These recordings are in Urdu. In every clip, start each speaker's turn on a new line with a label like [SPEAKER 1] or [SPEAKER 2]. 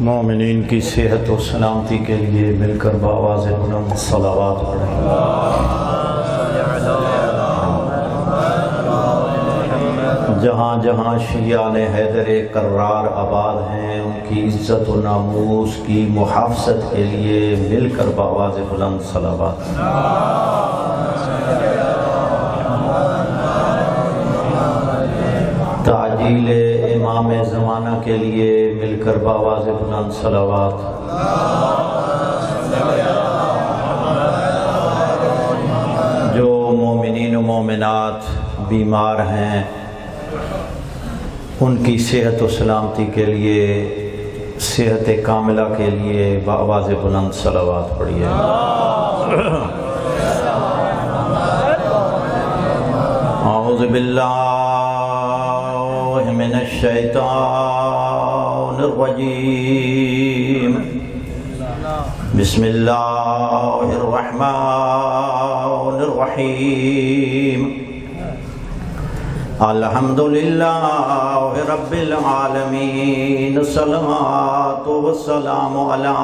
[SPEAKER 1] مومنین کی صحت و سلامتی کے لیے مل کر بآواز بلند صلوات پڑھیں۔ جہاں جہاں شیعان حیدر کرار آباد ہیں ان کی عزت و ناموس کی محافظت کے لیے مل کر بآواز بلند صلوات۔ تعجیل امام زمانہ کے لیے مل کر بآواز بلند صلوات۔ جو مومنین و مومنات بیمار ہیں ان کی صحت و سلامتی کے لیے، صحت کاملہ کے لیے بآواز بلند صلوات پڑھیے۔ اعوذ باللہ من الشیطان الرجیم، بسم اللہ الرحمن الرحیم، الحمدللہ رب العالمین، الصلاۃ والسلام علی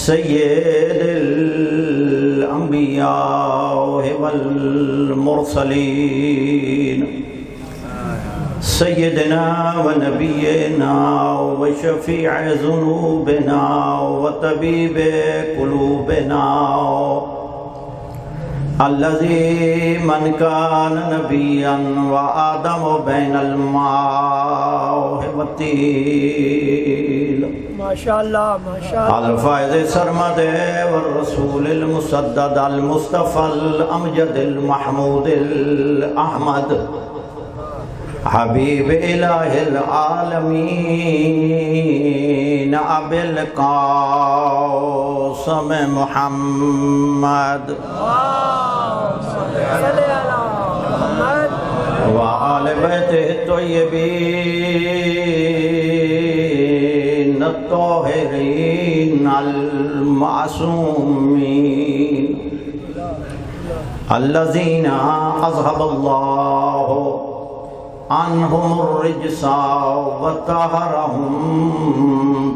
[SPEAKER 1] سید الانبیاء والمرسلین، سیدنا و نبینا و شفیع ذنوبنا و طبیب قلوبنا، الذی من کان نبیا و آدم بین الماء والطین،
[SPEAKER 2] ماشاءاللہ ماشاءاللہ،
[SPEAKER 1] الفائز سرمد والرسول المسدد المصطفى الامجد المحمود الاحمد، حبیب الہ العالمین، ابی القاسم محمد وآل بیتہ الطیبین الطاہرین المعصومین، الذین اذھب اللہ عنہم الرجس وطہرہم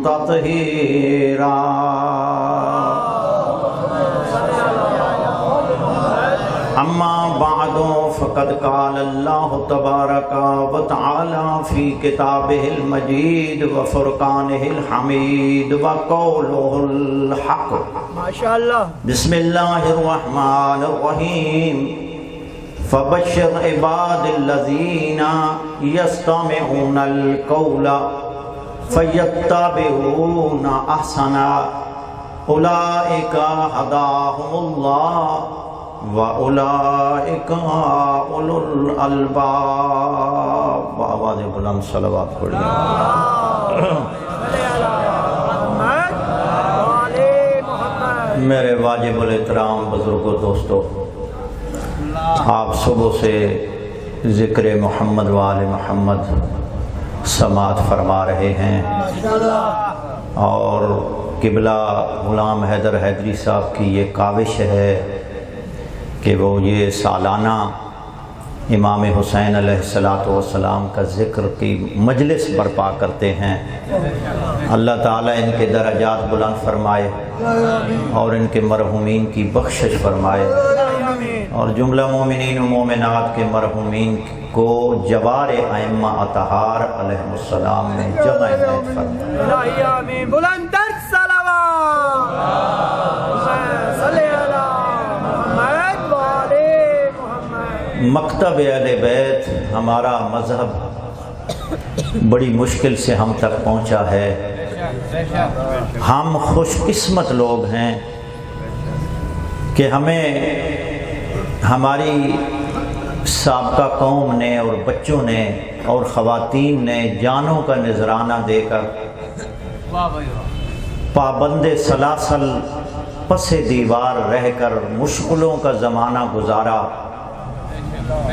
[SPEAKER 1] تطہیرا۔ اما بعد فقد قال اللہ تبارک وتعالی فی کتابہ المجید وفرقانہ الحمید وقولہ الحق،
[SPEAKER 2] ماشاءاللہ،
[SPEAKER 1] بسم اللہ الرحمن الرحیم، فبشر عباد الذین یستمعون القول فیتبعون احسنا، اولئک ھداھم اللہ واولئک اولو الالباب۔ بآواز بلند صلوات پڑھیے۔ میرے واجب الاحترام بزرگوں، دوستو، آپ صبح سے ذکر محمد و آل محمد سماعت فرما رہے ہیں، اور قبلہ غلام حیدر حیدری صاحب کی یہ کاوش ہے کہ وہ یہ سالانہ امام حسین علیہ السلام کا ذکر کی مجلس برپا کرتے ہیں۔ اللہ تعالیٰ ان کے درجات بلند فرمائے اور ان کے مرحومین کی بخشش فرمائے، اور جملہ مومنین و مومنات کے مرحومین کو جوار ائمہ اطہار علیہ السلام میں جمع فرمائے۔
[SPEAKER 2] آمین، بلند صلوات، صلی علی محمد و آل محمد۔
[SPEAKER 1] مکتب اہل بیت ہمارا مذہب بڑی مشکل سے ہم تک پہنچا ہے۔ ہم خوش قسمت لوگ ہیں کہ ہمیں ہماری سابقہ قوم نے اور بچوں نے اور خواتین نے جانوں کا نذرانہ دے کر پابند سلاسل پس دیوار رہ کر مشکلوں کا زمانہ گزارا،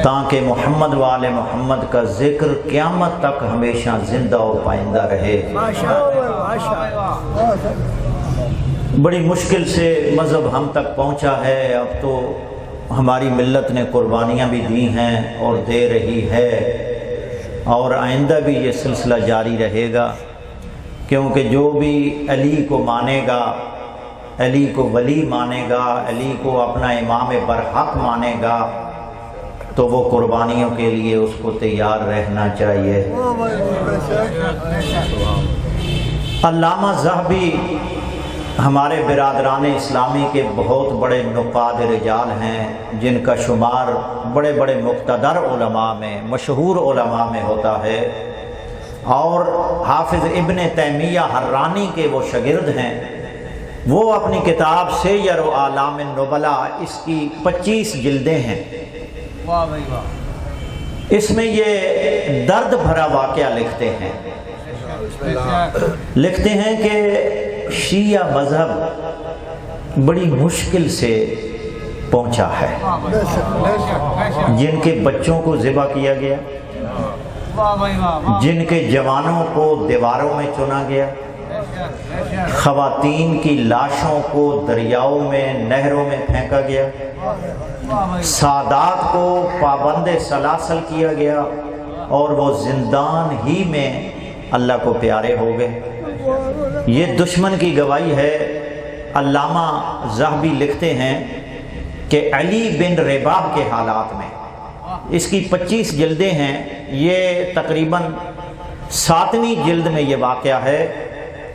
[SPEAKER 1] تاکہ محمد و آل محمد کا ذکر قیامت تک ہمیشہ زندہ و پائندہ رہے۔ بڑی مشکل سے مذہب ہم تک پہنچا ہے۔ اب تو ہماری ملت نے قربانیاں بھی دی ہیں اور دے رہی ہے، اور آئندہ بھی یہ سلسلہ جاری رہے گا۔ کیونکہ جو بھی علی کو مانے گا، علی کو ولی مانے گا، علی کو اپنا امام برحق مانے گا، تو وہ قربانیوں کے لیے اس کو تیار رہنا چاہیے۔ علامہ ذہبی ہمارے برادران اسلامی کے بہت بڑے نقاد رجال ہیں، جن کا شمار بڑے بڑے مقتدر علماء میں، مشہور علماء میں ہوتا ہے، اور حافظ ابن تیمیہ حرانی کے وہ شاگرد ہیں۔ وہ اپنی کتاب سیر اعلام النبلاء، اس کی 25 جلدیں ہیں، اس میں یہ درد بھرا واقعہ لکھتے ہیں۔ لکھتے ہیں کہ شیعہ مذہب بڑی مشکل سے پہنچا ہے، جن کے بچوں کو ذبح کیا گیا، جن کے جوانوں کو دیواروں میں چنا گیا، خواتین کی لاشوں کو دریاؤں میں، نہروں میں پھینکا گیا، سادات کو پابند سلاسل کیا گیا، اور وہ زندان ہی میں اللہ کو پیارے ہو گئے۔ یہ دشمن کی گواہی ہے۔ علامہ ذہبی لکھتے ہیں کہ علی بن رباح کے حالات میں، اس کی 25 جلدیں ہیں، یہ تقریباً 7ویں جلد میں یہ واقعہ ہے۔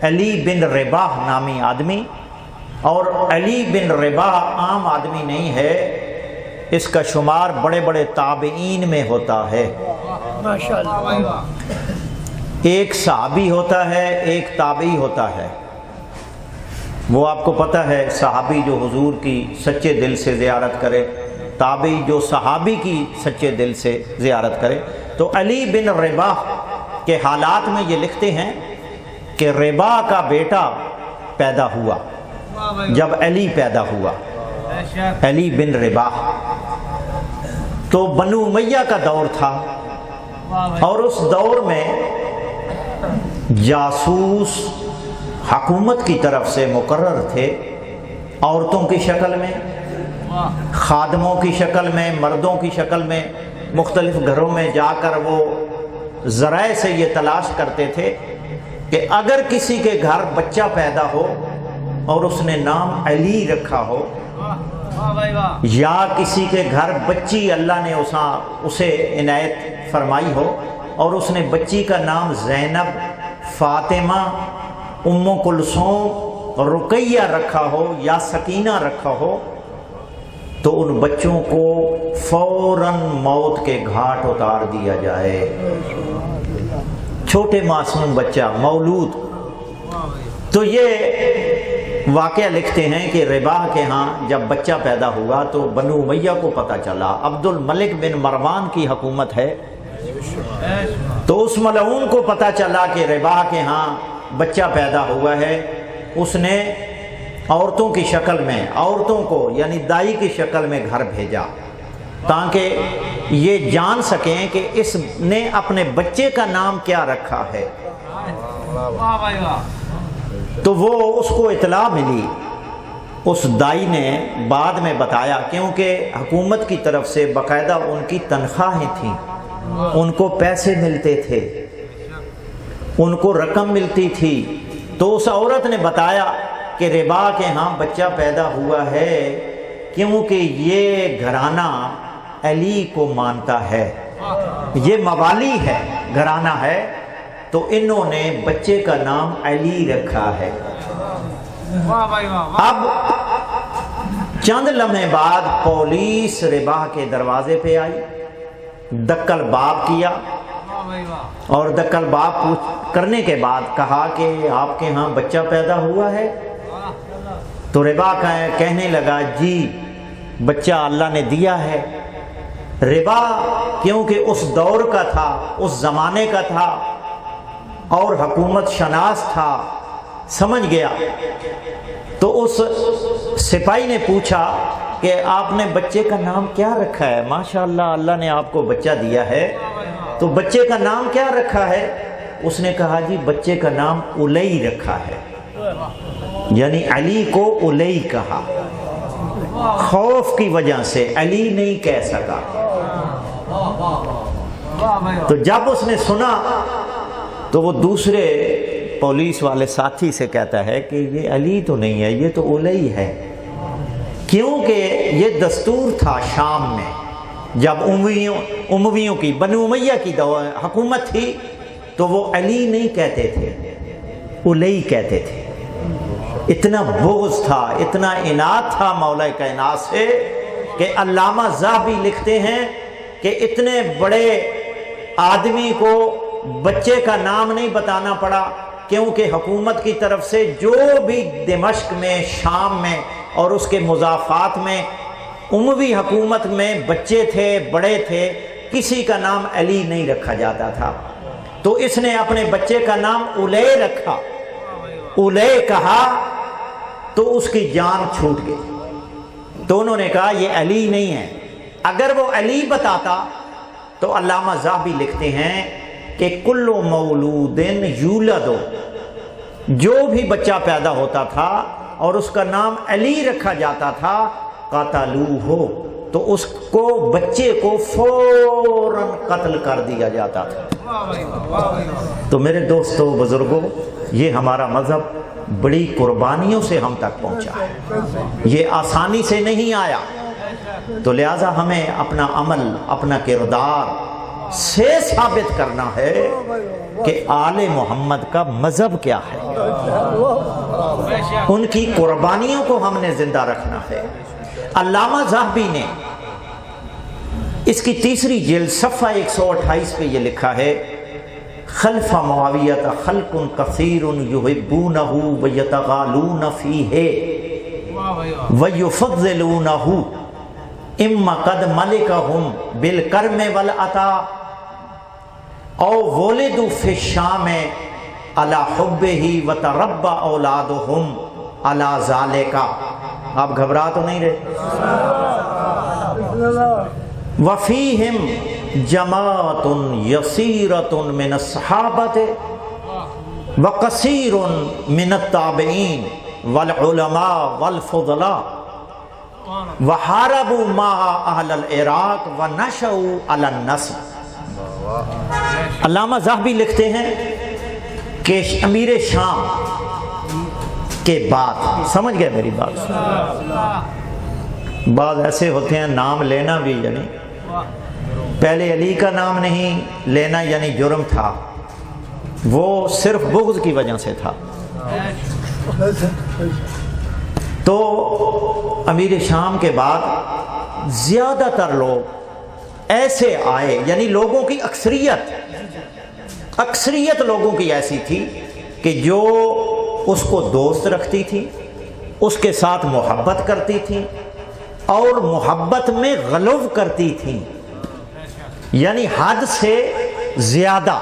[SPEAKER 1] علی بن رباح نامی آدمی، اور علی بن رباح عام آدمی نہیں ہے، اس کا شمار بڑے بڑے تابعین میں ہوتا ہے۔
[SPEAKER 2] ماشاءاللہ۔
[SPEAKER 1] ایک صحابی ہوتا ہے، ایک تابعی ہوتا ہے۔ وہ آپ کو پتہ ہے، صحابی جو حضور کی سچے دل سے زیارت کرے، تابعی جو صحابی کی سچے دل سے زیارت کرے۔ تو علی بن رباح کے حالات میں یہ لکھتے ہیں کہ رباح کا بیٹا پیدا ہوا جب علی پیدا ہوا، علی بن رباح، تو بنو امیہ کا دور تھا، اور اس دور میں جاسوس حکومت کی طرف سے مقرر تھے، عورتوں کی شکل میں، خادموں کی شکل میں، مردوں کی شکل میں، مختلف گھروں میں جا کر وہ ذرائع سے یہ تلاش کرتے تھے کہ اگر کسی کے گھر بچہ پیدا ہو اور اس نے نام علی رکھا ہو، یا کسی کے گھر بچی اللہ نے اسے عنایت فرمائی ہو اور اس نے بچی کا نام زینب، فاطمہ، ام کلثوم، رقیہ رکھا ہو یا سکینہ رکھا ہو، تو ان بچوں کو فوراً موت کے گھاٹ اتار دیا جائے۔ چھوٹے معصوم بچہ مولود۔ تو یہ واقعہ لکھتے ہیں کہ رباح کے ہاں جب بچہ پیدا ہوا تو بنو امیہ کو پتہ چلا، عبد الملک بن مروان کی حکومت ہے، تو اس ملعون کو پتہ چلا کہ رباح کے ہاں بچہ پیدا ہوا ہے۔ اس نے عورتوں کی شکل میں، عورتوں کو یعنی دائی کی شکل میں گھر بھیجا، تاکہ یہ جان سکیں کہ اس نے اپنے بچے کا نام کیا رکھا ہے۔ تو وہ اس کو اطلاع ملی، اس دائی نے بعد میں بتایا، کیونکہ حکومت کی طرف سے باقاعدہ ان کی تنخواہیں تھیں، ان کو پیسے ملتے تھے، ان کو رقم ملتی تھی۔ تو اس عورت نے بتایا کہ رباح کے ہاں بچہ پیدا ہوا ہے، کیونکہ یہ گھرانہ علی کو مانتا ہے، یہ موالی ہے، گھرانہ ہے، تو انہوں نے بچے کا نام علی رکھا ہے۔ اب چند لمحے بعد پولیس رباح کے دروازے پہ آئی، دکل باب کیا، اور دکل باب کرنے کے بعد کہا کہ آپ کے ہاں بچہ پیدا ہوا ہے؟ تو رباح کہنے لگا جی بچہ اللہ نے دیا ہے۔ رباح کیونکہ اس دور کا تھا، اس زمانے کا تھا، اور حکومت شناس تھا، سمجھ گیا۔ تو اس سپاہی نے پوچھا کہ آپ نے بچے کا نام کیا رکھا ہے؟ ماشاءاللہ اللہ نے آپ کو بچہ دیا ہے، تو بچے کا نام کیا رکھا ہے؟ اس نے کہا جی بچے کا نام الی رکھا ہے، یعنی علی کو الی کہا، خوف کی وجہ سے علی نہیں کہہ سکا۔ تو جب اس نے سنا تو وہ دوسرے پولیس والے ساتھی سے کہتا ہے کہ یہ علی تو نہیں ہے، یہ تو الی ہے، کیونکہ یہ دستور تھا شام میں جب امویوں کی بنو امیہ کی حکومت تھی تو وہ علی نہیں کہتے تھے، الی کہتے تھے۔ اتنا بغض تھا، اتنا عناد تھا مولا کائنات سے کہ علامہ ذہبی لکھتے ہیں کہ اتنے بڑے آدمی کو بچے کا نام نہیں بتانا پڑا، کیونکہ حکومت کی طرف سے جو بھی دمشق میں، شام میں اور اس کے مضافات میں اموی حکومت میں بچے تھے، بڑے تھے، کسی کا نام علی نہیں رکھا جاتا تھا، تو اس نے اپنے بچے کا نام الی رکھا، الی کہا تو اس کی جان چھوٹ گئی، تو انہوں نے کہا یہ علی نہیں ہے۔ اگر وہ علی بتاتا تو علامہ ذہبی لکھتے ہیں کہ کل مولود یولد، جو بھی بچہ پیدا ہوتا تھا اور اس کا نام علی رکھا جاتا تھا، قتلوہ، تو اس کو بچے کو فوراً قتل کر دیا جاتا تھا۔ تو میرے دوستو بزرگوں، یہ ہمارا مذہب بڑی قربانیوں سے ہم تک پہنچا ہے، یہ آسانی سے نہیں آیا، تو لہٰذا ہمیں اپنا عمل، اپنا کردار سے ثابت کرنا ہے کہ آل محمد کا مذہب کیا ہے، ان کی قربانیوں کو ہم نے زندہ رکھنا ہے۔ علامہ ذہبی نے اس کی تیسری جلد صفحہ 128 پہ یہ لکھا ہے، خلف معاویہ خلق کثیر یحبونہ ویتغالون فیہ ویفضلونہ اما قد ملکہم بالکرم والعطا او ولدوا فی الشام علی حبہ وتربى اولادہم علی ذالک۔ آپ گھبرا تو نہیں رہے؟ وفیہم جماعت یسیرۃ من الصحابۃ وکثیر من التابعین والعلماء والفضلاء وحاربوا مع اہل العراق ونشأوا علی النصب۔ علامہ ذہبی لکھتے ہیں کہ امیر شام کے بعد، سمجھ گئے میری بات؟ بعض ایسے ہوتے ہیں نام لینا بھی، یعنی پہلے علی کا نام نہیں لینا یعنی جرم تھا، وہ صرف بغض کی وجہ سے تھا۔ تو امیر شام کے بعد زیادہ تر لوگ ایسے آئے، یعنی لوگوں کی اکثریت لوگوں کی ایسی تھی کہ جو اس کو دوست رکھتی تھی، اس کے ساتھ محبت کرتی تھی اور محبت میں غلو کرتی تھی، یعنی حد سے زیادہ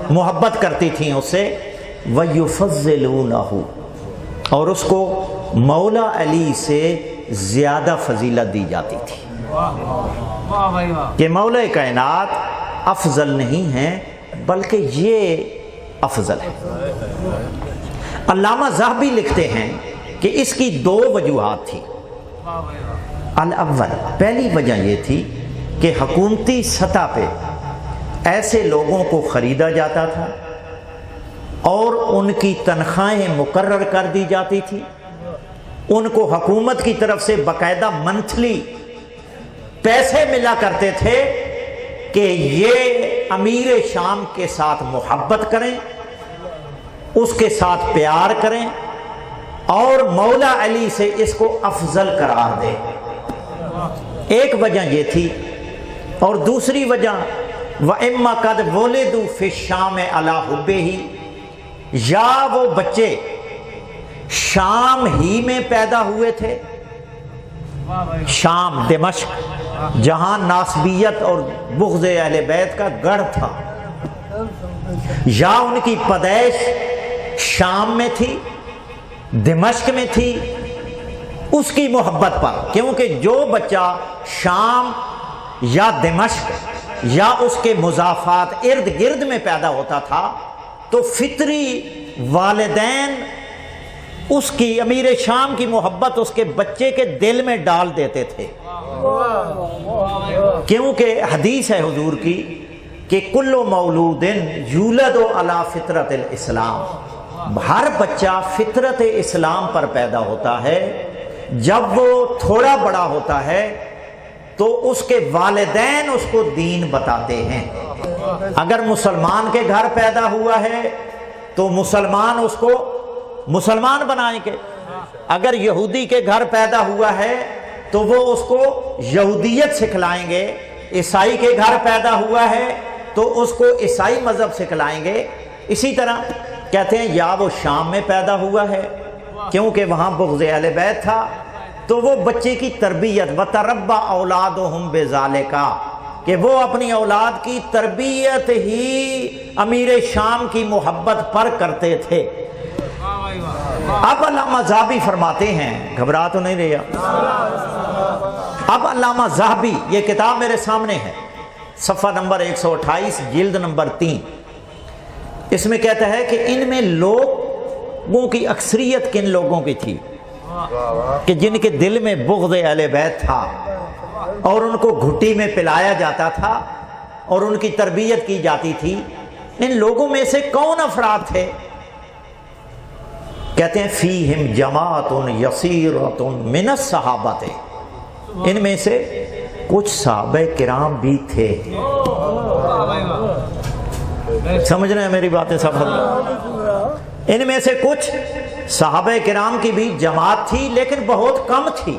[SPEAKER 1] محبت کرتی تھیں اس سے، وَيُفَضِّلُونَهُ، اور اس کو مولا علی سے زیادہ فضیلت دی جاتی تھی کہ مولا کائنات افضل نہیں ہیں بلکہ یہ افضل ہے۔ علامہ ذہبی لکھتے ہیں کہ اس کی دو وجوہات تھی۔ الاول، پہلی وجہ یہ تھی کہ حکومتی سطح پہ ایسے لوگوں کو خریدا جاتا تھا اور ان کی تنخواہیں مقرر کر دی جاتی تھی، ان کو حکومت کی طرف سے باقاعدہ منتھلی پیسے ملا کرتے تھے کہ یہ امیر شام کے ساتھ محبت کریں، اس کے ساتھ پیار کریں اور مولا علی سے اس کو افضل قرار دیں۔ ایک وجہ یہ تھی، اور دوسری وجہ وَإِمَّا قَدْ وُلِدُوا فِي الشَّامِ عَلَىٰ حُبِّهِ، یا وہ بچے شام ہی میں پیدا ہوئے تھے، شام دمشق جہاں ناسبیت اور بغض اہل بیت کا گڑھ تھا، یا ان کی پیدائش شام میں تھی، دمشق میں تھی، اس کی محبت پر، کیونکہ جو بچہ شام یا دمشق یا اس کے مضافات ارد گرد میں پیدا ہوتا تھا تو فطری والدین اس کی امیر شام کی محبت اس کے بچے کے دل میں ڈال دیتے تھے، کیونکہ حدیث ہے حضور کی کہ کل مولود یولد علی فطرت الاسلام، ہر بچہ فطرت اسلام پر پیدا ہوتا ہے. جب وہ تھوڑا بڑا ہوتا ہے تو اس کے والدین اس کو دین بتاتے ہیں. اگر مسلمان کے گھر پیدا ہوا ہے تو مسلمان اس کو مسلمان بنائیں گے. اگر یہودی کے گھر پیدا ہوا ہے تو وہ اس کو یہودیت سکھلائیں گے. عیسائی کے گھر پیدا ہوا ہے تو اس کو عیسائی مذہب سکھلائیں گے. اسی طرح کہتے ہیں یا وہ شام میں پیدا ہوا ہے کیونکہ وہاں بغض اہل بیت تھا تو وہ بچے کی تربیت وَتَرَبَّى أَوْلَادُهُمْ بِذَالِكَ کہ وہ اپنی اولاد کی تربیت ہی امیر شام کی محبت پر کرتے تھے. اب علامہ ذہبی فرماتے ہیں, گھبرا تو نہیں رہا, اب علامہ ذہبی, یہ کتاب میرے سامنے ہے, صفحہ نمبر 128 جلد نمبر 3, اس میں کہتا ہے کہ ان میں لوگوں کی اکثریت کن لوگوں کی تھی کہ جن کے دل میں بغض اہل بیت تھا اور ان کو گھٹی میں پلایا جاتا تھا اور ان کی تربیت کی جاتی تھی. ان لوگوں میں سے کون افراد تھے؟ کہتے ہیں فیہم جماعت یسیرۃ من الصحابہ, ان میں سے کچھ صحابہ کرام بھی تھے. سمجھ رہے ہیں میری باتیں سب؟ ان میں سے کچھ صحابہ کرام کی بھی جماعت تھی لیکن بہت کم تھی.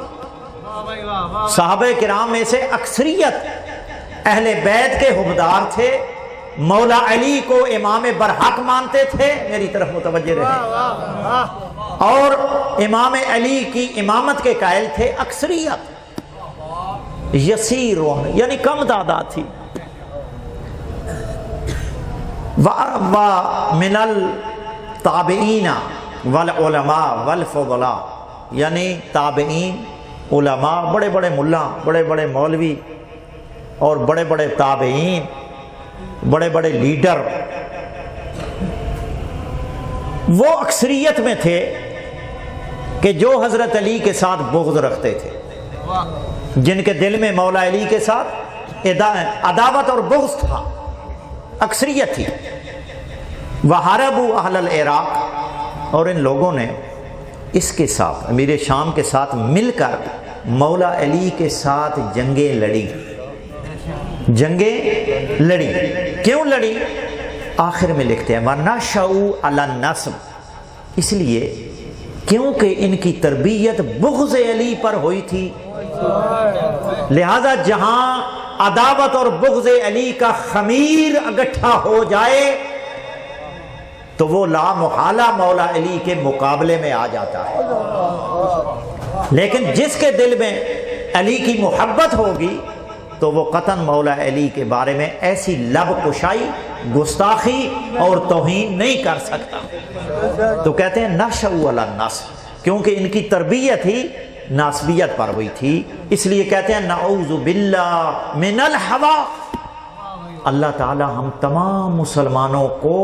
[SPEAKER 1] صحابہ کرام میں سے اکثریت اہل بیت کے حبدار تھے, مولا علی کو امام برحق مانتے تھے, میری طرف متوجہ رہے, اور امام علی کی امامت کے قائل تھے. اکثریت یسیر یعنی کم تعداد تھی. وَمِنَ التابعین والعلماء والفضلاء یعنی تابعین, علماء, بڑے بڑے ملا, بڑے بڑے مولوی اور بڑے بڑے تابعین, بڑے بڑے لیڈر, وہ اکثریت میں تھے کہ جو حضرت علی کے ساتھ بغض رکھتے تھے, جن کے دل میں مولا علی کے ساتھ عداوت اور بغض تھا, اکثریت تھی. وَحَارَبُوا أَهْلَ الْعِرَاقِ اور ان لوگوں نے اس کے ساتھ امیر شام کے ساتھ مل کر مولا علی کے ساتھ جنگیں لڑی. کیوں لڑی؟ آخر میں لکھتے ہیں وَنَشَأُوا عَلَى النَّسْبِ اس لیے کیونکہ ان کی تربیت بغض علی پر ہوئی تھی, لہذا جہاں عداوت اور بغض علی کا خمیر اگٹھا ہو جائے تو وہ لا محالہ مولا علی کے مقابلے میں آ جاتا ہے. لیکن جس کے دل میں علی کی محبت ہوگی تو وہ قطعاً مولا علی کے بارے میں ایسی لب کشائی, گستاخی اور توہین نہیں کر سکتا. تو کہتے ہیں نشأوا علی النصب کیونکہ ان کی تربیت ہی ناسبیت پر ہوئی تھی. اس لیے کہتے ہیں نعوذ باللہ من الہوا, اللہ تعالی ہم تمام مسلمانوں کو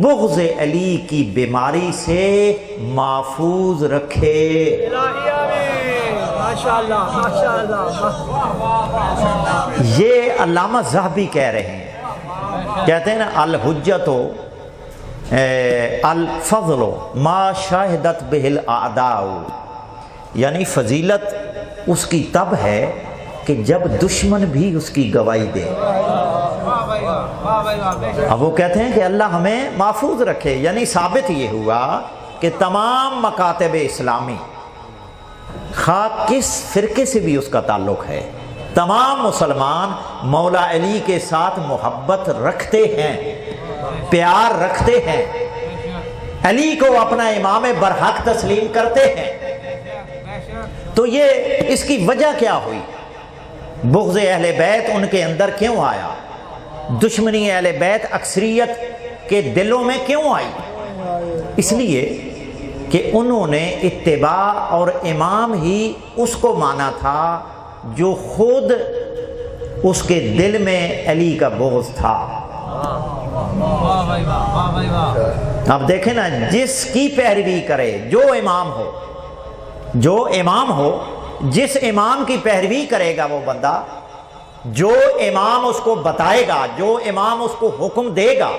[SPEAKER 1] بغض علی کی بیماری سے محفوظ رکھے. یہ علامہ ذہبی کہہ رہے ہیں, کہتے ہیں نا الحجت الفضل ما شاہدت بہ الاعداء یعنی فضیلت اس کی تب ہے کہ جب دشمن بھی اس کی گواہی دے. اب وہ کہتے ہیں کہ اللہ ہمیں محفوظ رکھے, یعنی ثابت یہ ہوا کہ تمام مکاتب اسلامی خواہ کس فرقے سے بھی اس کا تعلق ہے, تمام مسلمان مولا علی کے ساتھ محبت رکھتے ہیں, پیار رکھتے ہیں, علی کو اپنا امام برحق تسلیم کرتے ہیں. تو یہ اس کی وجہ کیا ہوئی؟ بغض اہل بیت ان کے اندر کیوں آیا؟ دشمنی اہل بیت اکثریت کے دلوں میں کیوں آئی؟ اس لیے کہ انہوں نے اتباع اور امام ہی اس کو مانا تھا جو خود اس کے دل میں علی کا بغض تھا. اب دیکھیں نا, جس کی پیروی کرے, جو امام ہو, جس امام کی پیروی کرے گا وہ بندہ, جو امام اس کو بتائے گا, جو امام اس کو حکم دے گا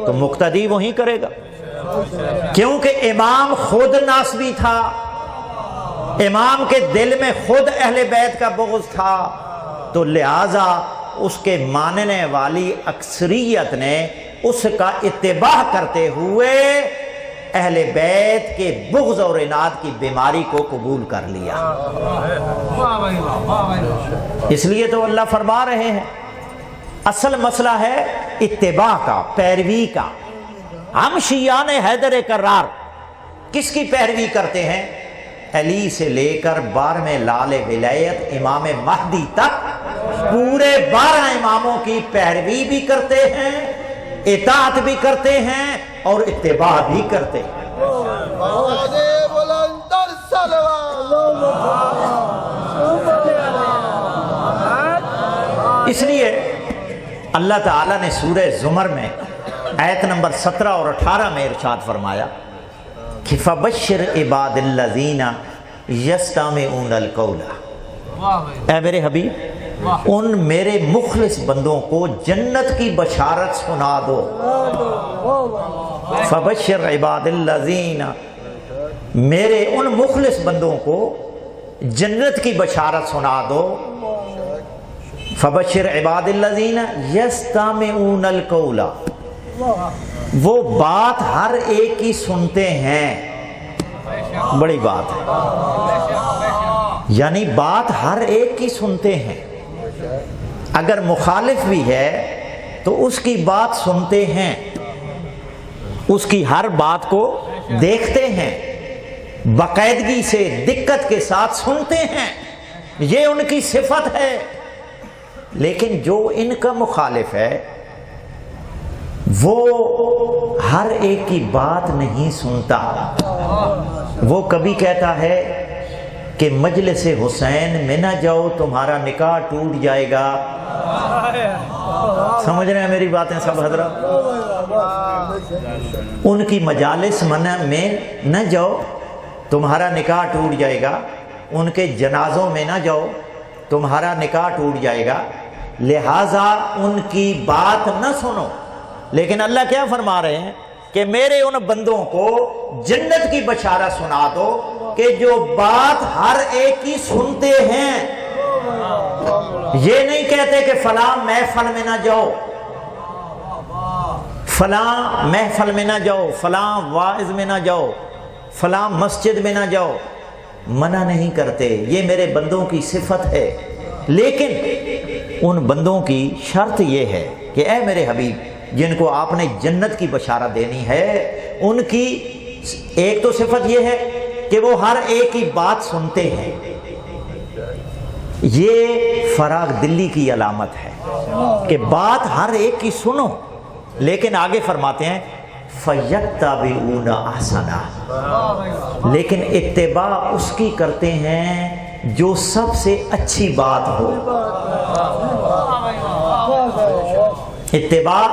[SPEAKER 1] تو مقتدی وہی کرے گا. کیونکہ امام خود ناسبی تھا، امام کے دل میں خود اہل بیت کا بغض تھا، تو لہٰذا اس کے ماننے والی اکثریت نے اس کا اتباع کرتے ہوئے اہل بیت کے بغض اور عناد کی بیماری کو قبول کر لیا۔ اس لیے تو اللہ فرما رہے ہیں اصل مسئلہ ہے اتباع کا، پیروی کا۔ ہم شیعان حیدر کرار کس کی پیروی کرتے ہیں؟ علی سے لے کر 12ویں لال ولایت امام مہدی تک پورے 12 اماموں کی پیروی بھی کرتے ہیں، اطاعت بھی کرتے ہیں اور اتباع بھی کرتے ہیں۔ اس لیے اللہ تعالیٰ نے سورہ زمر میں آیت نمبر 17 اور 18 میں ارشاد فرمایا کہ فَبَشِّرْ عِبَادِ الَّذِينَ يَسْتَمِعُونَ الْقَوْلَ، اے میرے حبیب ان میرے مخلص بندوں کو جنت کی بشارت سنا دو۔ فَبَشِّرْ عِبَادِ الَّذِينَ، میرے ان مخلص بندوں کو جنت کی بشارت سنا دو۔ فَبَشِّرْ عِبَادِ الَّذِينَ يَسْتَمِعُونَ الْقَوْلَ، وہ بات ہر ایک کی سنتے ہیں، بڑی بات ہے، یعنی بات ہر ایک کی سنتے ہیں، اگر مخالف بھی ہے تو اس کی بات سنتے ہیں، اس کی ہر بات کو دیکھتے ہیں، باقاعدگی سے دقت کے ساتھ سنتے ہیں، یہ ان کی صفت ہے۔ لیکن جو ان کا مخالف ہے وہ ہر ایک کی بات نہیں سنتا، وہ کبھی کہتا ہے کہ مجلس حسین میں نہ جاؤ تمہارا نکاح ٹوٹ جائے گا۔ سمجھ رہے ہیں میری باتیں سب حضرات؟ ان کی مجالس میں نہ جاؤ تمہارا نکاح ٹوٹ جائے گا، ان کے جنازوں میں نہ جاؤ تمہارا نکاح ٹوٹ جائے گا، لہٰذا ان کی بات نہ سنو۔ لیکن اللہ کیا فرما رہے ہیں کہ میرے ان بندوں کو جنت کی بشارت سنا دو کہ جو بات ہر ایک کی سنتے ہیں، یہ نہیں کہتے کہ فلاں محفل میں نہ جاؤ، فلاں محفل میں نہ جاؤ، فلاں واعظ میں نہ جاؤ، فلاں مسجد میں نہ جاؤ، منع نہیں کرتے، یہ میرے بندوں کی صفت ہے۔ لیکن ان بندوں کی شرط یہ ہے کہ اے میرے حبیب جن کو آپ نے جنت کی بشارت دینی ہے، ان کی ایک تو صفت یہ ہے کہ وہ ہر ایک کی بات سنتے ہیں، یہ فراغ دلی کی علامت ہے کہ بات ہر ایک کی سنو۔ لیکن آگے فرماتے ہیں فَيَتَّبِعُونَ أَحْسَنَهُ، لیکن اتباع اس کی کرتے ہیں جو سب سے اچھی بات ہو۔ اتباع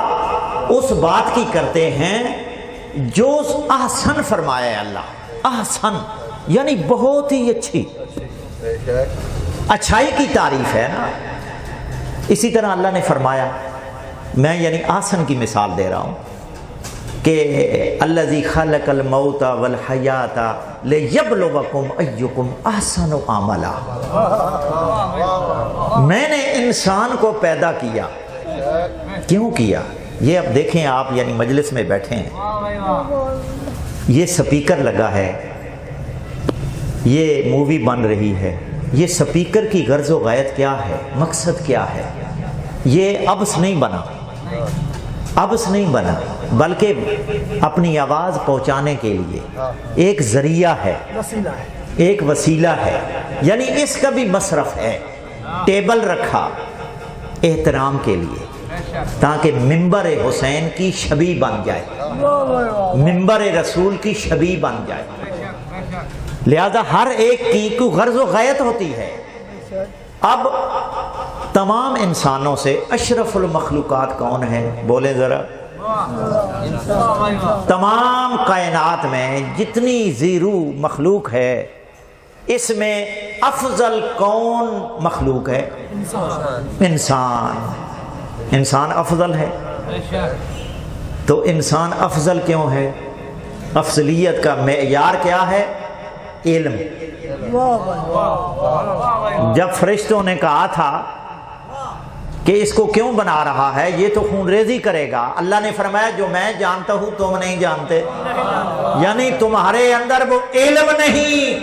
[SPEAKER 1] اس بات کی کرتے ہیں جو احسن فرمایا ہے اللہ، احسن یعنی بہت ہی اچھی، اچھائی کی تعریف ہے نا۔ اسی طرح اللہ نے فرمایا، میں یعنی احسن کی مثال دے رہا ہوں کہ الذی خلق الموت والحیات لیبلوکم ایکم احسن عملا، میں نے انسان کو پیدا کیا، کیوں کیا؟ یہ اب دیکھیں آپ، یعنی مجلس میں بیٹھے ہیں، یہ سپیکر لگا ہے، یہ مووی بن رہی ہے، یہ سپیکر کی غرض و غایت کیا ہے، مقصد کیا ہے؟ یہ عبث نہیں بنا، عبث نہیں بنا، بلکہ اپنی آواز پہنچانے کے لیے ایک ذریعہ ہے، ایک وسیلہ ہے، یعنی اس کا بھی مصرف ہے۔ ٹیبل رکھا احترام کے لیے تاکہ منبر حسین کی شبیہ بن جائے، منبر رسول کی شبیہ بن جائے، لہذا ہر ایک کی کوئی غرض و غایت ہوتی ہے۔ اب تمام انسانوں سے اشرف المخلوقات کون ہے؟ بولیں ذرا۔ تمام کائنات میں جتنی زیرو مخلوق ہے، اس میں افضل کون مخلوق ہے؟ انسان۔ انسان افضل ہے۔ تو انسان افضل کیوں ہے؟ افضلیت کا معیار کیا ہے؟ علم۔ جب فرشتوں نے کہا تھا کہ اس کو کیوں بنا رہا ہے، یہ تو خون ریزی کرے گا، اللہ نے فرمایا جو میں جانتا ہوں تم نہیں جانتے، یعنی تمہارے اندر وہ علم نہیں،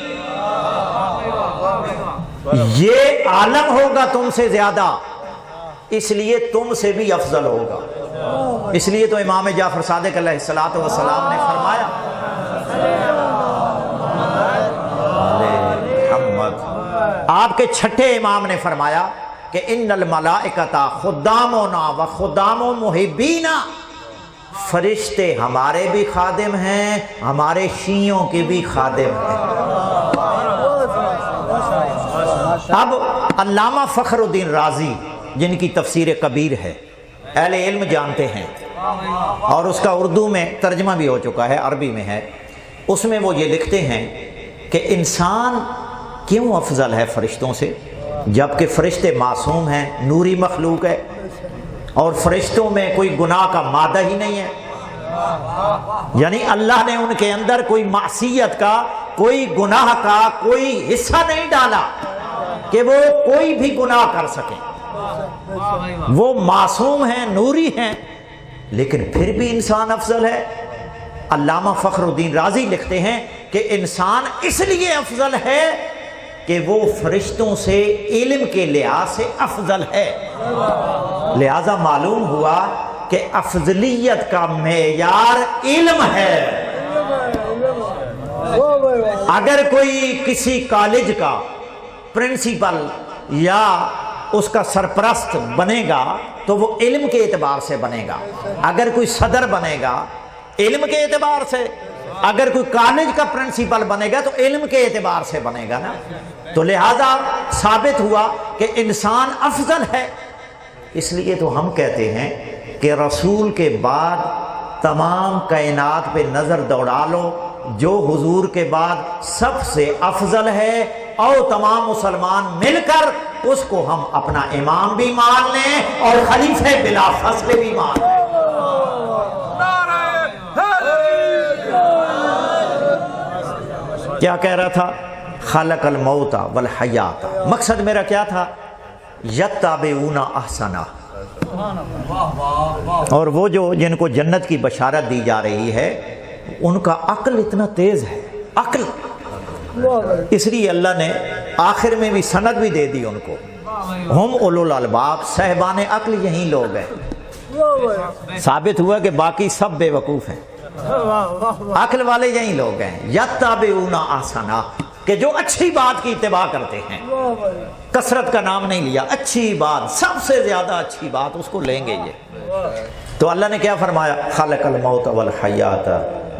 [SPEAKER 1] یہ عالم ہوگا تم سے زیادہ، اس لیے تم سے بھی افضل ہوگا۔ اس لیے تو امام جعفر صادق علیہ السلام نے فرمایا آپ کے چھٹے امام نے فرمایا کہ ان الملائکۃ خدامنا و خدام محبینا، فرشتے ہمارے بھی خادم ہیں، ہمارے شیعوں کے بھی خادم ہیں۔ اب علامہ فخر الدین رازی جن کی تفسیر کبیر ہے اہل علم جانتے ہیں، اور اس کا اردو میں ترجمہ بھی ہو چکا ہے، عربی میں ہے، اس میں وہ یہ لکھتے ہیں کہ انسان کیوں افضل ہے فرشتوں سے، جبکہ فرشتے معصوم ہیں، نوری مخلوق ہے، اور فرشتوں میں کوئی گناہ کا مادہ ہی نہیں ہے، یعنی اللہ نے ان کے اندر کوئی معصیت کا، کوئی گناہ کا کوئی حصہ نہیں ڈالا کہ وہ کوئی بھی گناہ کر سکیں، وہ معصوم ہیں، نوری ہیں، لیکن پھر بھی انسان افضل ہے۔ علامہ فخر الدین رازی لکھتے ہیں کہ انسان اس لیے افضل ہے کہ وہ فرشتوں سے علم کے لحاظ سے افضل ہے، لہذا معلوم ہوا کہ افضلیت کا معیار علم ہے۔ اگر کوئی کسی کالج کا پرنسپل یا اس کا سرپرست بنے گا تو وہ علم کے اعتبار سے بنے گا، اگر کوئی صدر بنے گا علم کے اعتبار سے، اگر کوئی کالج کا پرنسپل بنے گا تو علم کے اعتبار سے بنے گا نا، تو لہذا ثابت ہوا کہ انسان افضل ہے۔ اس لیے تو ہم کہتے ہیں کہ رسول کے بعد تمام کائنات پہ نظر دوڑا لو، جو حضور کے بعد سب سے افضل ہے، اور تمام مسلمان مل کر اس کو ہم اپنا امام بھی مان لیں اور خلیفہ بلا فصل بھی مان لیں۔ کیا کہہ رہا تھا؟ خلق الموت والحیات، مقصد میرا کیا تھا؟ یتبعون احسنہ، اور وہ جو جن کو جنت کی بشارت دی جا رہی ہے ان کا عقل اتنا تیز ہے، عقل، اس لیے اللہ نے آخر میں بھی سند بھی دے دی ان کو، ہم اولو الالباب، صاحبان عقل یہی لوگ ہیں۔ ثابت ہوا کہ باقی سب بے وقوف ہیں، عقل والے یہی لوگ ہیں، یتبعون احسنہ، کہ جو اچھی بات کی اتباع کرتے ہیں، کثرت کا نام نہیں لیا، اچھی بات، سب سے زیادہ اچھی بات اس کو لیں گے یہ۔ تو اللہ نے کیا فرمایا؟ خلق الموت والحیات،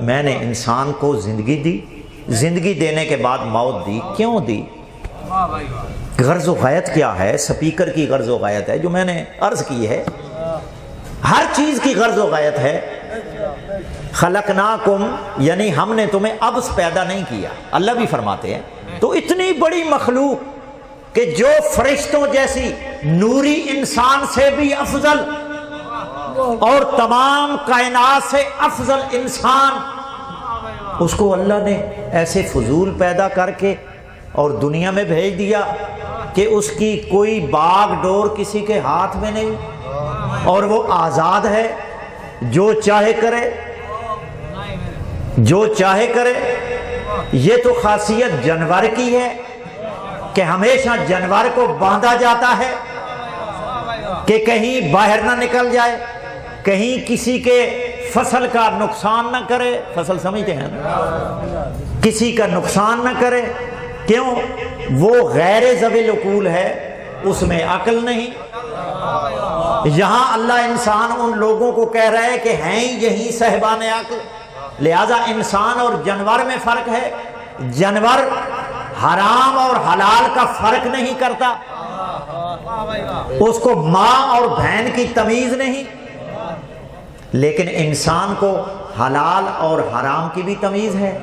[SPEAKER 1] میں نے انسان کو زندگی دی، زندگی دینے کے بعد موت دی، کیوں دی؟ غرض و غایت کیا ہے؟ سپیکر کی غرض و غایت ہے جو میں نے عرض کی ہے، ہر چیز کی غرض و غایت ہے۔ خلقناکم، یعنی ہم نے تمہیں عبث پیدا نہیں کیا، اللہ بھی فرماتے ہیں، تو اتنی بڑی مخلوق کہ جو فرشتوں جیسی نوری انسان سے بھی افضل اور تمام کائنات سے افضل انسان، اس کو اللہ نے ایسے فضول پیدا کر کے اور دنیا میں بھیج دیا کہ اس کی کوئی باغ ڈور کسی کے ہاتھ میں نہیں، اور وہ آزاد ہے، جو چاہے کرے، جو چاہے کرے۔ یہ تو خاصیت جانور کی ہے کہ ہمیشہ جانور کو باندھا جاتا ہے کہ کہیں باہر نہ نکل جائے، کہیں کسی کے فصل کا نقصان نہ کرے، فصل سمجھتے ہیں نا، کسی کا نقصان نہ کرے، کیوں؟ وہ غیر ذوی العقول ہے، اس میں عقل نہیں۔ یہاں اللہ انسان ان لوگوں کو کہہ رہا ہے کہ ہیں یہی صاحبان عقل، لہذا انسان اور جانور میں فرق ہے، جانور حرام اور حلال کا فرق نہیں کرتا، اس کو ماں اور بہن کی تمیز نہیں، لیکن انسان کو حلال اور حرام کی بھی تمیز ہے،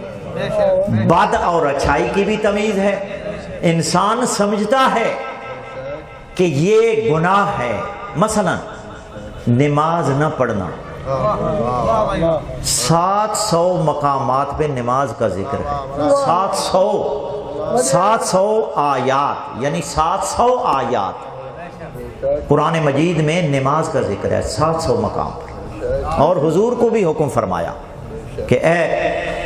[SPEAKER 1] بد اور اچھائی کی بھی تمیز ہے۔ انسان سمجھتا ہے کہ یہ گناہ ہے، مثلا نماز نہ پڑھنا، 700 مقامات پہ نماز کا ذکر ہے. 700 آیات یعنی 700 آیات قرآن مجید میں نماز کا ذکر ہے 700 مقام پر. اور حضور کو بھی حکم فرمایا کہ اے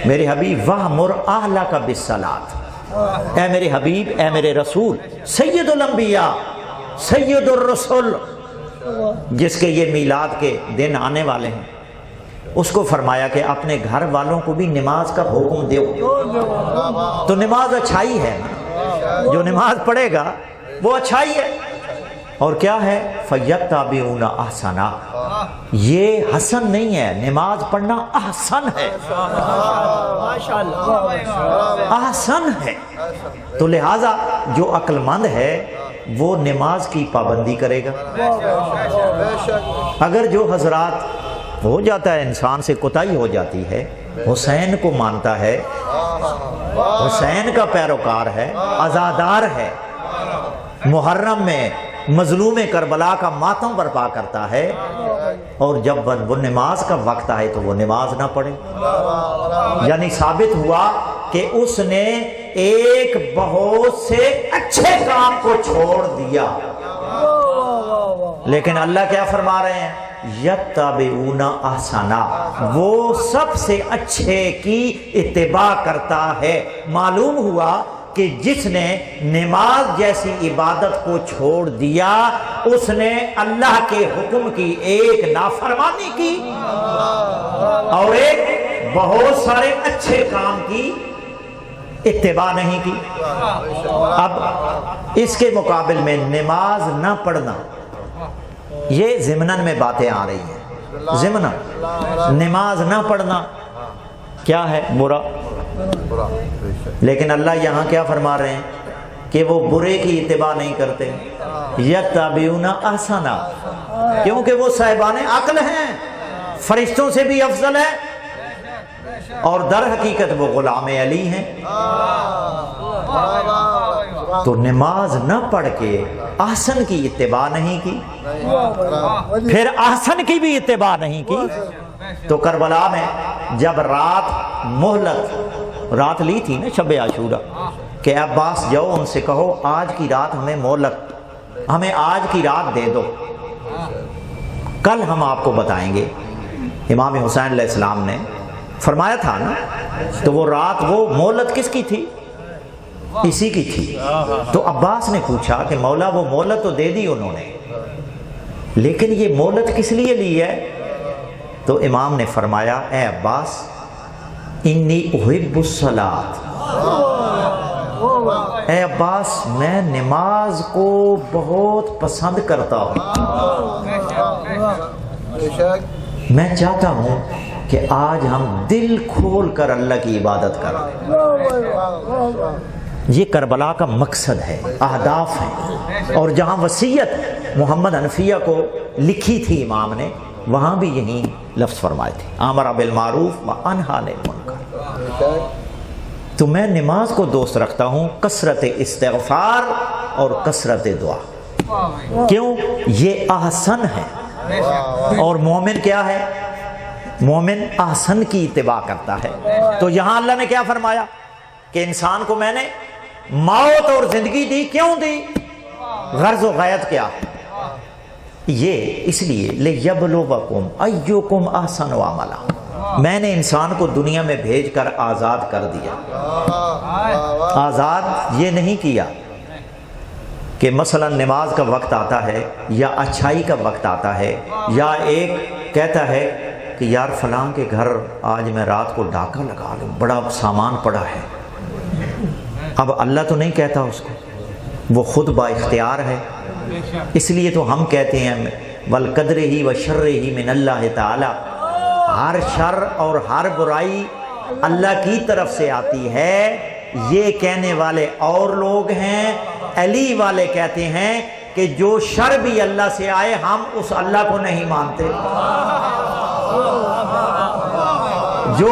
[SPEAKER 1] میرے حبیب وَأْمُرْ أَهْلَكَ بِالصَّلَاةِ، اے میرے حبیب، اے میرے رسول، سید الانبیاء، سید الرسل، جس کے یہ میلاد کے دن آنے والے ہیں، اس کو فرمایا کہ اپنے گھر والوں کو بھی نماز کا حکم دو. تو نماز اچھائی ہے، جو نماز پڑھے گا وہ اچھائی ہے. اور کیا ہے؟ فَيَتَّبِعُونَ أَحْسَنَهُ، یہ حسن نہیں ہے، نماز پڑھنا احسن ہے، احسن ہے. تو لہٰذا جو عقل مند ہے وہ نماز کی پابندی کرے گا. اگر جو حضرات ہو جاتا ہے انسان سے کوتاہی ہو جاتی ہے، حسین کو مانتا ہے، حسین کا پیروکار ہے، عزادار ہے، محرم میں مظلوم کربلا کا ماتم برپا کرتا ہے، اور جب وہ نماز کا وقت آئے تو وہ نماز نہ پڑھے، یعنی ثابت ہوا کہ اس نے ایک بہت سے اچھے کام کو چھوڑ دیا. لیکن اللہ کیا فرما رہے ہیں؟ یتبعون احسنا، وہ سب سے اچھے کی اتباع کرتا ہے. معلوم ہوا کہ جس نے نماز جیسی عبادت کو چھوڑ دیا اس نے اللہ کے حکم کی ایک نافرمانی کی اور ایک بہت سارے اچھے کام کی اتباع نہیں کی. اب اس کے مقابل میں نماز نہ پڑھنا، یہ ضمناً میں باتیں آ رہی ہیں. ضمناً نماز نہ پڑھنا کیا ہے؟ برا. لیکن اللہ یہاں کیا فرما رہے ہیں کہ وہ برے کی اتباع نہیں کرتے. یتبعون احسنا، کیونکہ وہ صاحبان عقل ہیں، فرشتوں سے بھی افضل ہے، اور در حقیقت وہ غلام علی ہیں. تو نماز نہ پڑھ کے احسن کی اتباع نہیں کی، پھر احسن کی بھی اتباع نہیں کی. تو کربلا میں جب رات لی تھی نا شب عاشورہ، کہ عباس جاؤ ان سے کہو آج کی رات ہمیں مہلت، ہمیں آج کی رات دے دو، کل ہم آپ کو بتائیں گے. امام حسین علیہ السلام نے فرمایا تھا نا، تو وہ رات وہ مہلت کس کی تھی؟ اسی کی تھی. تو عباس نے پوچھا کہ مولا وہ مہلت تو دے دی انہوں نے، لیکن یہ مہلت کس لیے لی ہے؟ تو امام نے فرمایا اے عباس انی احب الصلاۃ، اے عباس میں نماز کو بہت پسند کرتا ہوں، میں چاہتا ہوں کہ آج ہم دل کھول کر اللہ کی عبادت کریں. یہ کربلا کا مقصد ہے، اہداف ہیں. اور جہاں وصیت محمد حنفیہ کو لکھی تھی امام نے، وہاں بھی یہی لفظ فرمائے تھے، امر بالمعروف و انہی عن المنکر. تو میں نماز کو دوست رکھتا ہوں کثرت استغفار اور کثرت دعا. کیوں؟ یہ احسن ہے. اور مومن کیا ہے؟ مومن احسن کی اتباع کرتا ہے. تو یہاں اللہ نے کیا فرمایا کہ انسان کو میں نے موت اور زندگی دی. کیوں دی؟ غرض و غایت کیا ہے؟ یہ اس لیے لِیَبْلُوَکُمْ أَيُّکُمْ أَحْسَنُ عَمَلًا، میں نے انسان کو دنیا میں بھیج کر آزاد کر دیا. آزاد یہ نہیں کیا کہ مثلا نماز کا وقت آتا ہے یا اچھائی کا وقت آتا ہے، یا ایک کہتا ہے کہ یار فلاں کے گھر آج میں رات کو ڈاکہ لگا لوں، بڑا سامان پڑا ہے. اب اللہ تو نہیں کہتا اس کو، وہ خود با اختیار ہے. اس لیے تو ہم کہتے ہیں وَالْقَدْرِهِ وَشَرِّهِ مِنَ اللَّهِ تعالی، ہر شر اور ہر برائی اللہ کی طرف سے آتی ہے. یہ کہنے والے اور لوگ ہیں. علی والے کہتے ہیں کہ جو شر بھی اللہ سے آئے ہم اس اللہ کو نہیں مانتے. جو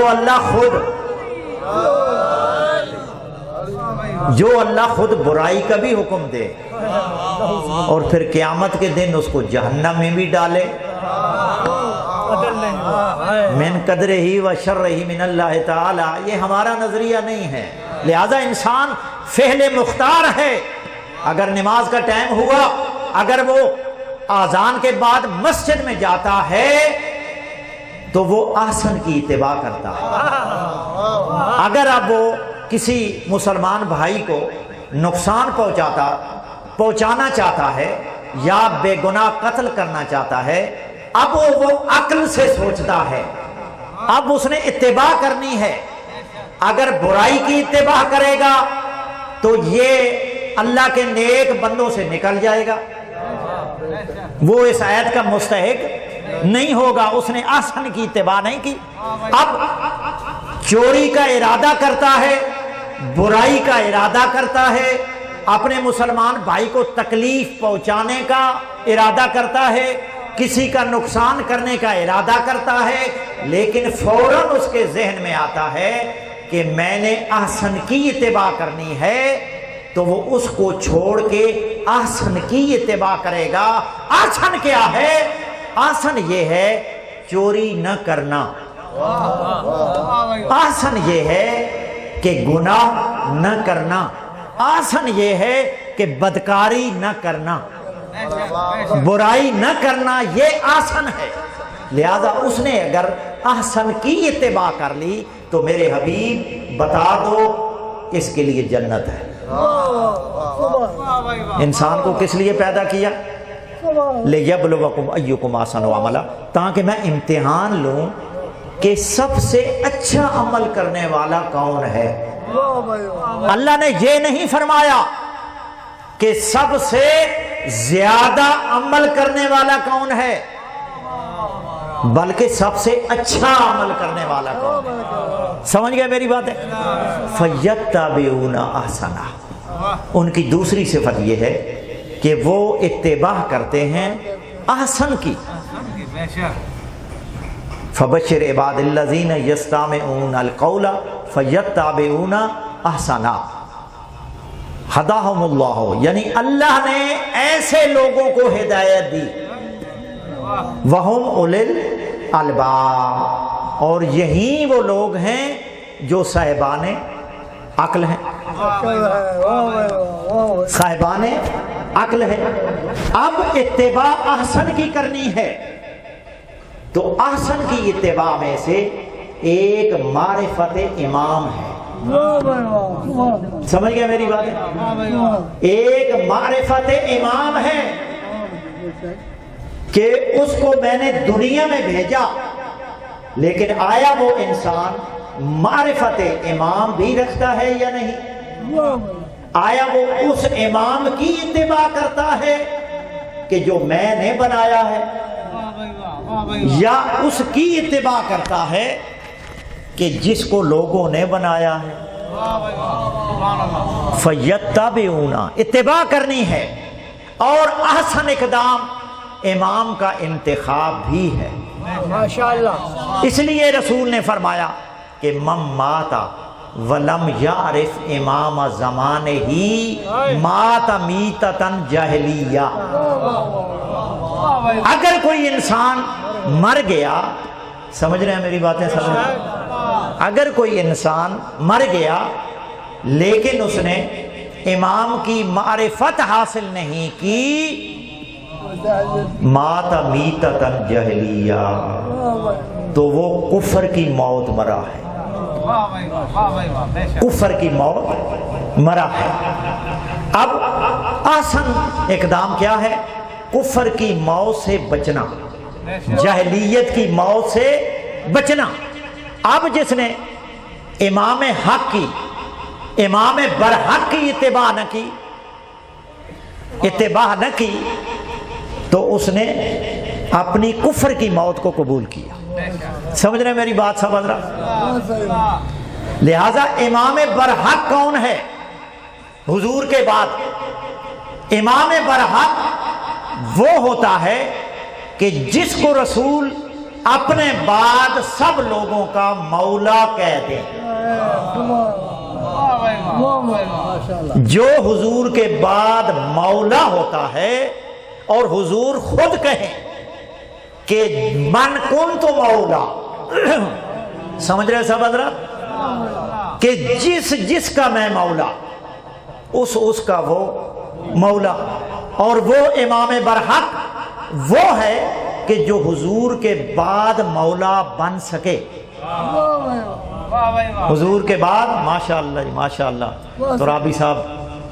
[SPEAKER 1] اللہ خود برائی کا بھی حکم دے اور پھر قیامت کے دن اس کو جہنم میں بھی ڈالے من قدر ہی و شر ہی من اللہ تعالی، یہ ہمارا نظریہ نہیں ہے۔ لہذا انسان فعل مختار ہے۔ اگر نماز کا ٹائم ہوا، اگر وہ آذان کے بعد مسجد میں جاتا ہے تو وہ احسن کی اتباع کرتا ہے۔ اگر اب وہ کسی مسلمان بھائی کو نقصان پہنچانا چاہتا ہے یا بے گناہ قتل کرنا چاہتا ہے، اب وہ عقل سے سوچتا ہے، اب اس نے اتباع کرنی ہے۔ اگر برائی کی اتباع کرے گا تو یہ اللہ کے نیک بندوں سے نکل جائے گا، وہ اس آیت کا مستحق نہیں ہوگا، اس نے احسن کی اتباع نہیں کی۔ اب چوری کا ارادہ کرتا ہے، برائی کا ارادہ کرتا ہے، اپنے مسلمان بھائی کو تکلیف پہنچانے کا ارادہ کرتا ہے، کسی کا نقصان کرنے کا ارادہ کرتا ہے، لیکن فوراً اس کے ذہن میں آتا ہے کہ میں نے احسن کی اتباع کرنی ہے، تو وہ اس کو چھوڑ کے احسن کی اتباع کرے گا۔ احسن کیا ہے؟ احسن یہ ہے چوری نہ کرنا، احسن یہ ہے کہ گناہ نہ کرنا، احسن یہ ہے کہ بدکاری نہ کرنا، برائی نہ کرنا، یہ احسن ہے۔ لہذا اس نے اگر احسن کی اتباع کر لی تو میرے حبیب بتا دو اس کے لیے جنت ہے۔ انسان کو کس لیے پیدا کیا؟ لِيَبْلُوَكُمْ أَيُّكُمْ أَحْسَنُ عَمَلًا، تاکہ میں امتحان لوں کہ سب سے اچھا عمل کرنے والا کون ہے۔ اللہ نے یہ نہیں فرمایا کہ سب سے زیادہ عمل کرنے والا کون ہے، بلکہ سب سے اچھا عمل کرنے والا کون ہے۔ سمجھ گئے میری بات ہے؟ فَيَتَّبِعُونَ أَحْسَنَهُ، ان کی دوسری صفت یہ ہے کہ وہ اتباع کرتے ہیں احسن کی۔ فَبَشِّرْ عِبَادِ الَّذِينَ يَسْتَمِعُونَ الْقَوْلَ فَيَتَّبِعُونَ أَحْسَنَهُ ہداہم اللہ، یعنی اللہ نے ایسے لوگوں کو ہدایت دی، وہم اولل الالباب، اور یہی وہ لوگ ہیں جو صاحبان عقل ہیں، صاحبان عقل ہیں۔ اب اتباع احسن کی کرنی ہے تو احسن کی اتباع میں سے ایک معرفت امام ہے۔ سمجھ گیا میری بات ہے؟ ایک معرفت امام ہے کہ اس کو میں نے دنیا میں بھیجا، لیکن آیا وہ انسان معرفت امام بھی رکھتا ہے یا نہیں؟ آیا وہ اس امام کی اتباع کرتا ہے کہ جو میں نے بنایا ہے، یا اس کی اتباع کرتا ہے کہ جس کو لوگوں نے بنایا ہے؟ فَيَتَّبِعُونَ، اتباع کرنی ہے، اور احسن اقدام امام کا انتخاب بھی ہے۔
[SPEAKER 2] ماشاءاللہ،
[SPEAKER 1] اس لیے رسول نے فرمایا کہ من مات ولم یعرف امام زمانے ہی مات میتتن جاہلیہ۔ اگر کوئی انسان مر گیا، سمجھ رہے ہیں میری باتیں؟ اگر کوئی انسان مر گیا لیکن اس نے امام کی معرفت حاصل نہیں کی، مات میتتن جاہلیہ، تو وہ کفر کی موت مرا ہے، کفر کی موت مرا ہے۔ اب آسان اقدام کیا ہے؟ کفر کی موت سے بچنا، جاہلیت کی موت سے بچنا۔ اب جس نے امام حق کی، امام برحق کی اتباع نہ کی تو اس نے اپنی کفر کی موت کو قبول کیا۔ سمجھ رہے میری بات؟ سمجھ رہا؟ لہذا امام برحق کون ہے؟ حضور کے بعد امام برحق وہ ہوتا ہے کہ جس کو رسول اپنے بعد سب لوگوں کا مولا کہہ دے۔ جو حضور کے بعد مولا ہوتا ہے اور حضور خود کہیں کہ من کنت مولا، سمجھ رہے سب حضرات، کہ جس کا میں مولا اس کا وہ مولا، اور وہ امام برحق وہ ہے کہ جو حضور کے بعد مولا بن سکے، حضور کے بعد۔ ماشاءاللہ جی ماشاءاللہ، تو رابی صاحب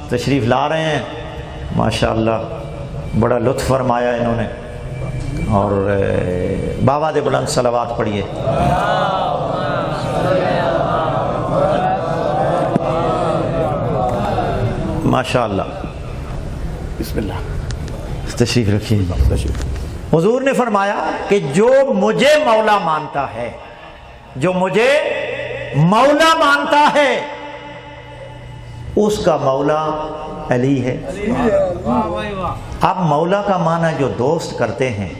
[SPEAKER 1] تشریف لا رہے ہیں، ماشاءاللہ بڑا لطف فرمایا انہوں نے، اور بابا دے بلند صلوات پڑھیے۔ ماشاءاللہ،
[SPEAKER 3] بسم اللہ،
[SPEAKER 1] تشریف رکھیے۔ حضور نے فرمایا کہ جو مجھے مولا مانتا ہے، جو مجھے مولا مانتا ہے، اس کا مولا علی ہے۔ اب مولا کا معنی جو دوست کرتے ہیں،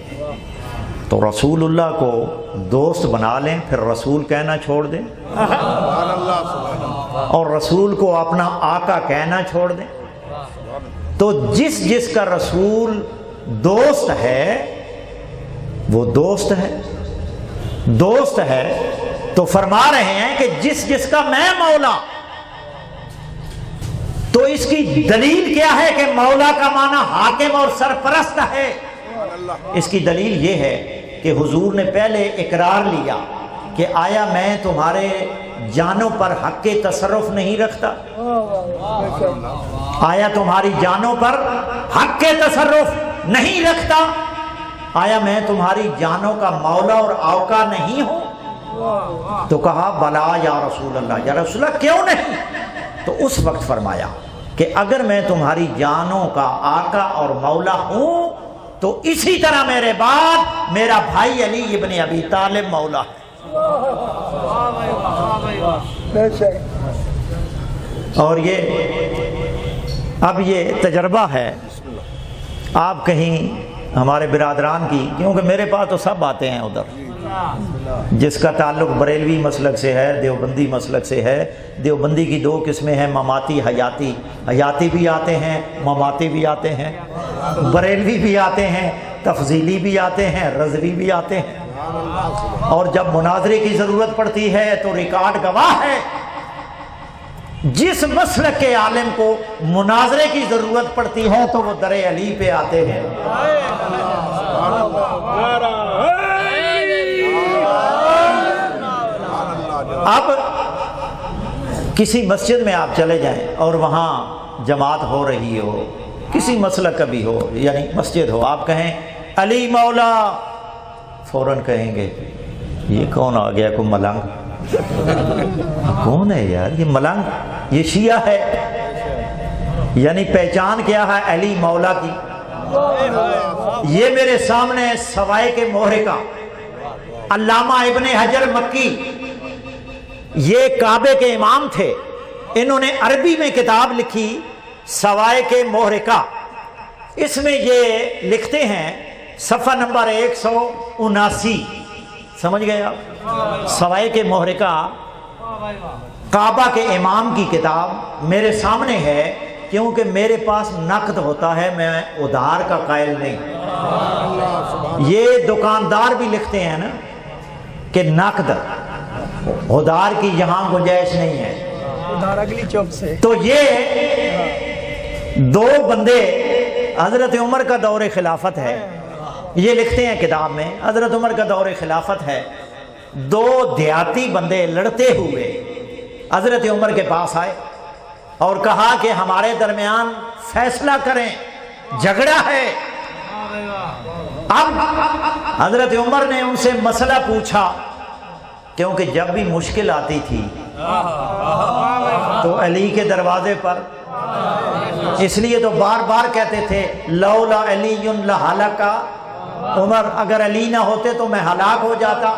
[SPEAKER 1] تو رسول اللہ کو دوست بنا لیں، پھر رسول کہنا چھوڑ دیں، اور رسول کو اپنا آقا کہنا چھوڑ دیں۔ تو جس کا رسول دوست ہے وہ دوست ہے، دوست ہے، تو فرما رہے ہیں کہ جس کا میں مولا، تو اس کی دلیل کیا ہے کہ مولا کا معنی حاکم اور سرپرست ہے؟ اس کی دلیل یہ ہے کہ حضور نے پہلے اقرار لیا کہ آیا میں تمہارے جانوں پر حق کے تصرف نہیں رکھتا؟ آیا تمہاری جانوں پر حق کے تصرف نہیں رکھتا؟ آیا میں تمہاری جانوں کا مولا اور آقا نہیں ہوں؟ تو کہا بلا یا رسول اللہ، یا رسول اللہ کیوں نہیں؟ تو اس وقت فرمایا کہ اگر میں تمہاری جانوں کا آقا اور مولا ہوں تو اسی طرح میرے بعد میرا بھائی علی ابن ابی طالب مولا ہے۔ اور اب یہ تجربہ ہے، آپ کہیں ہمارے برادران کی، کیونکہ میرے پاس تو سب آتے ہیں ادھر، جس کا تعلق بریلوی مسلک سے ہے، دیوبندی مسلک سے ہے۔ دیوبندی کی دو قسمیں ہیں، مماتی حیاتی، حیاتی بھی آتے ہیں، مماتی بھی آتے ہیں، بریلوی بھی آتے ہیں، تفضیلی بھی آتے ہیں، رضوی بھی آتے ہیں۔ اور جب مناظرے کی ضرورت پڑتی ہے تو ریکارڈ گواہ ہے، جس مسلک کے عالم کو مناظرے کی ضرورت پڑتی ہے تو وہ در علی پہ آتے ہیں۔ اب کسی مسجد میں آپ چلے جائیں اور وہاں جماعت ہو رہی ہو، کسی مسلک کا بھی ہو، یعنی مسجد ہو، آپ کہیں علی مولا، فوراً کہیں گے یہ کون آ گیا، کوئی ملنگ؟ کون ہے یار یہ ملنگ؟ یہ شیعہ ہے۔ یعنی پہچان کیا ہے علی مولا کی؟ یہ میرے سامنے سوائے کے محرقہ علامہ ابن حجر مکی، یہ کعبے کے امام تھے، انہوں نے عربی میں کتاب لکھی سوائے کے محرقہ۔ اس میں یہ لکھتے ہیں صفحہ نمبر 179، سمجھ گئے آپ؟ سوائے کے محرقہ کعبہ کے امام کی کتاب میرے سامنے ہے، کیونکہ میرے پاس نقد ہوتا ہے، میں ادھار کا قائل نہیں۔ یہ دکاندار بھی لکھتے ہیں نا کہ نقد، ادھار کی یہاں گنجائش نہیں ہے،
[SPEAKER 2] ادھار اگلی چوک سے۔
[SPEAKER 1] تو یہ دو بندے، حضرت عمر کا دور خلافت ہے، یہ لکھتے ہیں کتاب میں، حضرت عمر کا دور خلافت ہے، دو دیہاتی بندے لڑتے ہوئے حضرت عمر کے پاس آئے اور کہا کہ ہمارے درمیان فیصلہ کریں، جھگڑا ہے۔ اب حضرت عمر نے ان سے مسئلہ پوچھا، کیونکہ جب بھی مشکل آتی تھی تو علی کے دروازے پر، اس لیے تو بار بار کہتے تھے لولا علی لہلک عمر، اگر علی نہ ہوتے تو میں ہلاک ہو جاتا۔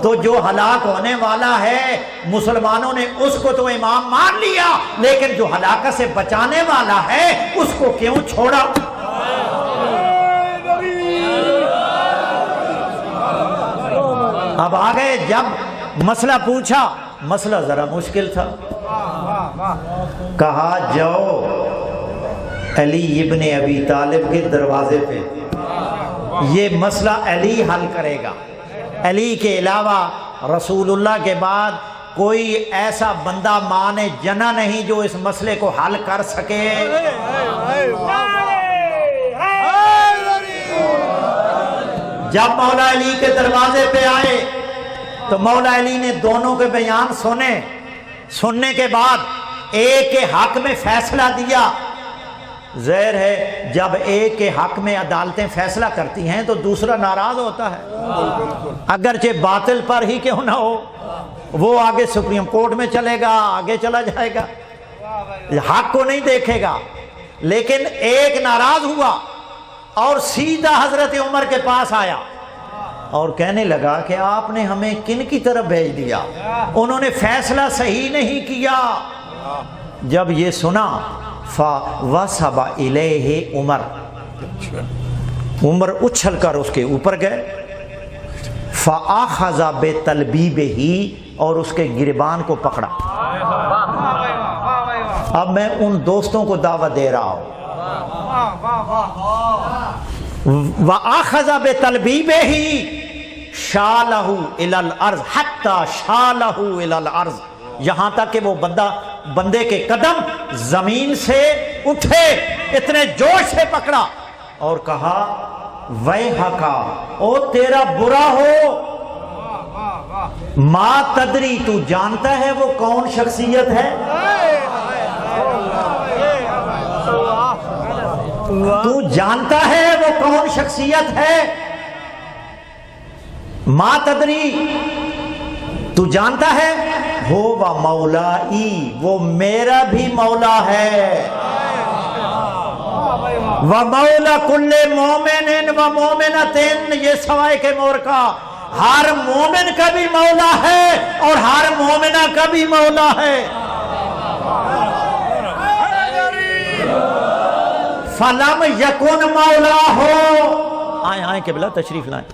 [SPEAKER 1] تو جو ہلاک ہونے والا ہے مسلمانوں نے اس کو تو امام مان لیا، لیکن جو ہلاکت سے بچانے والا ہے اس کو کیوں چھوڑا؟ اب آگئے، جب مسئلہ پوچھا، مسئلہ ذرا مشکل تھا، کہا جاؤ علی ابن ابی طالب کے دروازے پہ یہ مسئلہ علی حل کرے گا. علی کے علاوہ رسول اللہ کے بعد کوئی ایسا بندہ مانے جنا نہیں جو اس مسئلے کو حل کر سکے. جب مولا علی کے دروازے پہ آئے تو مولا علی نے دونوں کے بیان سننے کے بعد ایک کے حق میں فیصلہ دیا. ظاہر ہے جب ایک کے حق میں عدالتیں فیصلہ کرتی ہیں تو دوسرا ناراض ہوتا ہے، اگرچہ باطل پر ہی کیوں نہ ہو. وہ آگے سپریم کورٹ میں چلے گا، آگے چلا جائے گا، حق کو نہیں دیکھے گا. لیکن ایک ناراض ہوا اور سیدھا حضرت عمر کے پاس آیا اور کہنے لگا کہ آپ نے ہمیں کن کی طرف بھیج دیا، انہوں نے فیصلہ صحیح نہیں کیا. جب یہ سنا فَوَسَبَ إِلَيْهِ عمر اچھل کر اس کے اوپر گئے. فَأَخَذَ بِتَلْبِيبِهِ اور اس کے گریبان کو پکڑا. اب میں ان دوستوں کو دعوت دے رہا ہوں. وَأَخَذَ بِتَلْبِيبِهِ شَالَهُ إِلَى الْأَرْضِ حَتَّى شَالَهُ إِلَى الْأَرْضِ یہاں تک کہ وہ بندے کے قدم زمین سے اٹھے، اتنے جوش سے پکڑا اور کہا وَيْحَكَ او تیرا برا ہو، ما تدری تو جانتا ہے وہ کون شخصیت ہے؟ تو جانتا ہے وہ کون شخصیت ہے؟ ما تدری تو جانتا ہے ہو و مولائی وہ میرا بھی مولا ہے، و مولا کل مومن و مومنۃ یہ سوائے کے مور کا ہر مومن کا بھی مولا ہے اور ہر مومنہ کا بھی مولا ہے. فلم یکن مولا ہو آئیں قبلہ تشریف لائیں.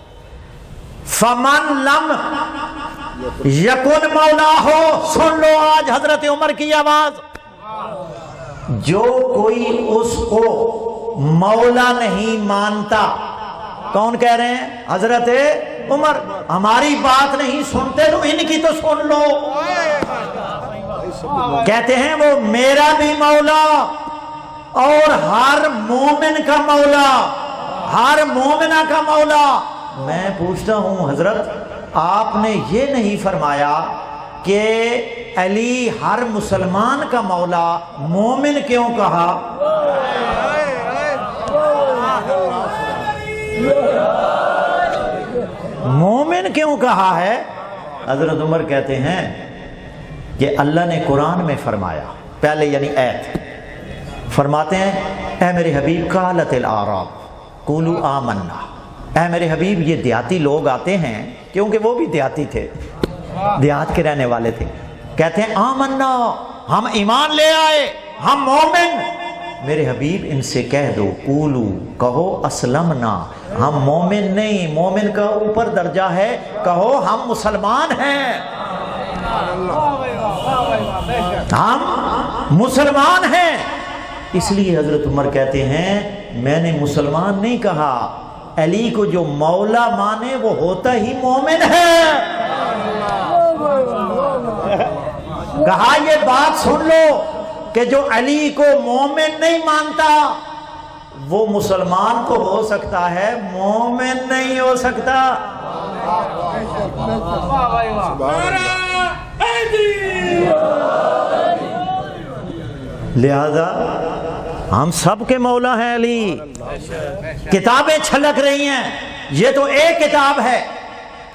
[SPEAKER 1] فمن لم یکن مولا ہو، سن لو آج حضرت عمر کی آواز، جو کوئی اس کو مولا نہیں مانتا. کون کہہ رہے ہیں؟ حضرت عمر. ہماری بات نہیں سنتے تو ان کی تو سن لو. کہتے ہیں وہ میرا بھی مولا اور ہر مومن کا مولا، ہر مومنہ کا مولا. میں پوچھتا ہوں حضرت آپ نے یہ نہیں فرمایا کہ علی ہر مسلمان کا مولا، مومن کیوں کہا؟ مومن کیوں کہا ہے؟ حضرت عمر کہتے ہیں کہ اللہ نے قرآن میں فرمایا، پہلے یعنی ایت فرماتے ہیں اے میرے حبیب قالت الاعراب قولوا آمنا. اے میرے حبیب یہ دیہاتی لوگ آتے ہیں، کیونکہ وہ بھی دیہاتی تھے، دیہات کے رہنے والے تھے، کہتے ہیں آمنا ہم ایمان لے آئے، ہم مومن. میرے حبیب ان سے کہہ دو قولو کہو اسلمنا ہم مومن نہیں، مومن کا اوپر درجہ ہے، کہو ہم مسلمان ہیں، ہم مسلمان ہیں. اس لیے حضرت عمر کہتے ہیں میں نے مسلمان نہیں کہا، علی کو جو مولا مانے وہ ہوتا ہی مومن ہے. کہا یہ بات سن لو کہ جو علی کو مومن نہیں مانتا وہ مسلمان تو ہو سکتا ہے، مومن نہیں ہو سکتا. لہذا ہم سب کے مولا ہیں علی. کتابیں چھلک رہی ہیں، یہ تو ایک کتاب ہے،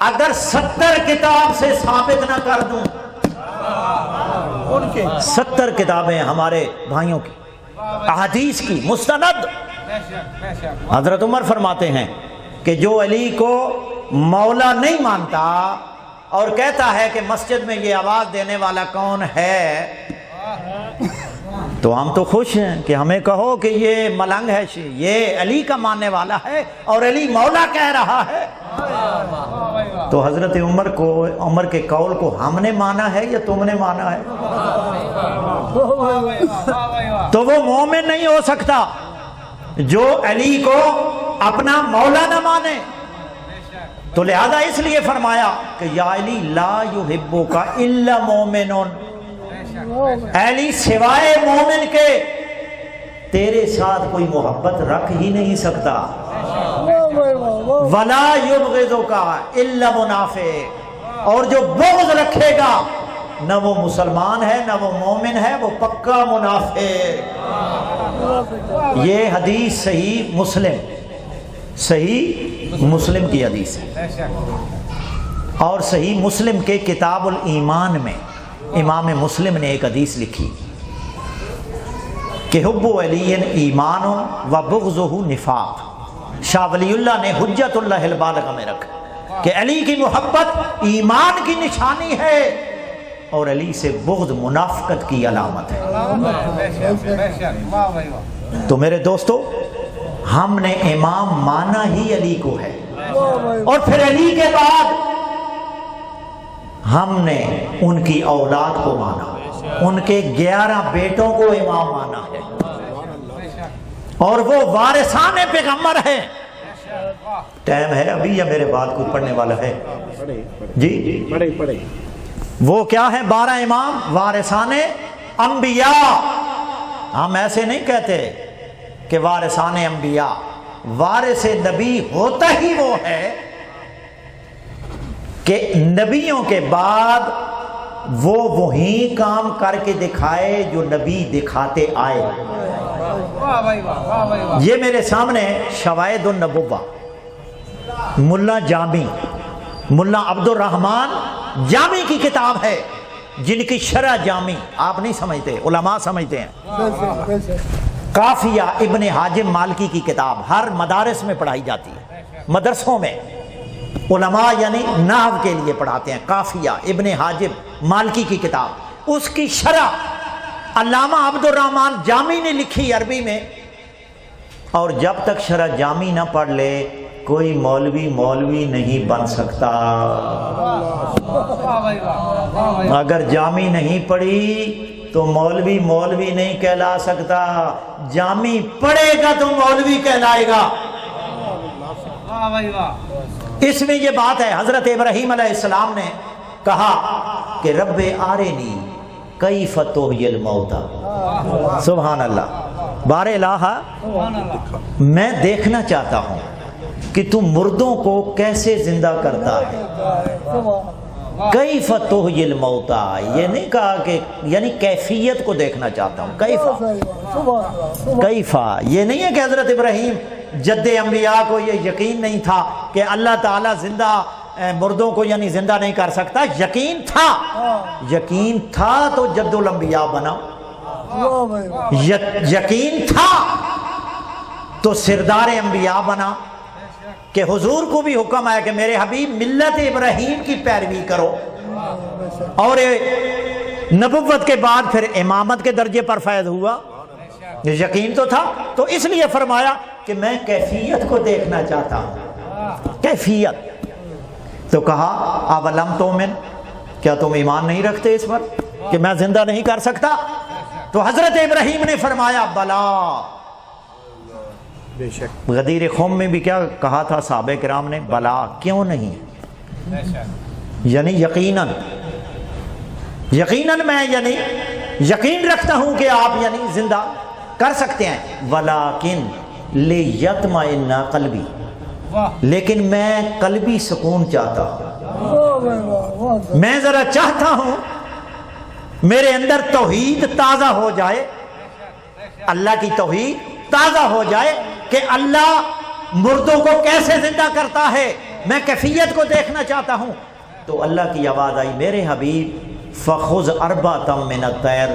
[SPEAKER 1] اگر 70 کتاب سے ثابت نہ کر دوں، 70 کتابیں ہمارے بھائیوں کی احادیث کی مستند. حضرت عمر فرماتے ہیں کہ جو علی کو مولا نہیں مانتا اور کہتا ہے کہ مسجد میں یہ آواز دینے والا کون ہے، تو ہم تو خوش ہیں کہ ہمیں کہو کہ یہ ملنگ ہے، یہ علی کا ماننے والا ہے اور علی مولا کہہ رہا ہے. تو حضرت عمر کے قول کو ہم نے مانا ہے یا تم نے مانا ہے؟ تو وہ مومن نہیں ہو سکتا جو علی کو اپنا مولا نہ مانے، تو لہذا اس لیے فرمایا کہ یا علی لا یحبک الا مومن، علی سوائے مومن کے تیرے ساتھ کوئی محبت رکھ ہی نہیں سکتا، ولا یبغضک الا منافق، اور جو بغض رکھے گا نہ وہ مسلمان ہے نہ وہ مومن ہے، وہ پکا منافق۔ یہ حدیث صحیح مسلم کی حدیث ہے، اور صحیح مسلم کے کتاب الایمان میں امام مسلم نے ایک حدیث لکھی کہ حب علی ایمان و بغضہ نفاق۔ شاہ ولی اللہ نے حجت اللہ البالغہ میں رکھا کہ علی کی محبت ایمان کی نشانی ہے اور علی سے بغض منافقت کی علامت ہے۔ تو میرے دوستو، ہم نے امام مانا ہی علی کو ہے، اور پھر علی کے بعد ہم نے ان کی اولاد کو مانا، ان کے 11 بیٹوں کو امام مانا ہے، اور وہ وارثان پیغمبر ہیں۔ ٹائم ہے ابھی یا میرے بعد کوئی پڑھنے والا ہے؟ جی
[SPEAKER 3] پڑھے
[SPEAKER 1] وہ کیا ہے 12 امام وارثان انبیاء؟ ہم ایسے نہیں کہتے کہ وارثان انبیاء، وارث نبی ہوتا ہی وہ ہے کہ نبیوں کے بعد وہ وہی کام کر کے دکھائے جو نبی دکھاتے آئے۔ یہ میرے سامنے شواہد النبوہ، ملا جامی، ملا عبد الرحمن جامی کی کتاب ہے، جن کی شرح جامی آپ نہیں سمجھتے، علماء سمجھتے ہیں۔ کافیہ ابن حاجم مالکی کی کتاب ہر مدارس میں پڑھائی جاتی ہے، مدرسوں میں علماء یعنی نحو کے لیے پڑھاتے ہیں۔ کافیہ ابن حاجم مالکی کی کتاب، اس کی شرح علامہ عبد الرحمن جامی نے لکھی عربی میں، اور جب تک شرح جامی نہ پڑھ لے کوئی مولوی نہیں بن سکتا۔ اگر جامی نہیں پڑھی تو مولوی نہیں کہلا سکتا، جامی پڑھے گا تو مولوی کہلائے گا۔ اس میں یہ بات ہے، حضرت ابراہیم علیہ السلام نے کہا کہ رب آرنی کیف تحیی الموتى، سبحان اللہ، بار الہ میں دیکھنا چاہتا ہوں کہ تو مردوں کو کیسے زندہ کرتا ہے۔ کیف تحیی الموتى، یہ نہیں کہا کہ یعنی کیفیت کو دیکھنا چاہتا ہوں، کیفا یہ نہیں ہے کہ حضرت ابراہیم جد انبیاء کو یہ یقین نہیں تھا کہ اللہ تعالیٰ زندہ مردوں کو یعنی زندہ نہیں کر سکتا، یقین تھا تو جد الانبیاء بنا، یقین تھا تو سردار انبیاء بنا، کہ حضور کو بھی حکم ہے کہ میرے حبیب ملت ابراہیم کی پیروی کرو، اور نبوت کے بعد پھر امامت کے درجے پر فیض ہوا، یقین تو تھا، تو اس لیے فرمایا کہ میں کیفیت کو دیکھنا چاہتا ہوں، کیفیت۔ تو کہا اولم تؤمن، کیا تم ایمان نہیں رکھتے اس پر کہ میں زندہ نہیں کر سکتا؟ تو حضرت ابراہیم نے فرمایا بلا۔
[SPEAKER 3] بے شک
[SPEAKER 1] غدیر قوم میں بھی کیا کہا تھا صحابہ کرام نے؟ بلا، کیوں نہیں، یعنی یقیناً میں یعنی یقین رکھتا ہوں کہ آپ یعنی زندہ کر سکتے ہیں، ولیکن لیطمئن قلبی، لیکن میں قلبی سکون چاہتا ہوں، میں ذرا چاہتا ہوں میرے اندر توحید تازہ ہو جائے، اللہ کی توحید تازہ ہو جائے کہ اللہ مردوں کو کیسے زندہ کرتا ہے، میں کیفیت کو دیکھنا چاہتا ہوں۔ تو اللہ کی آواز آئی، میرے حبیب فخذ اربعۃ من الطیر،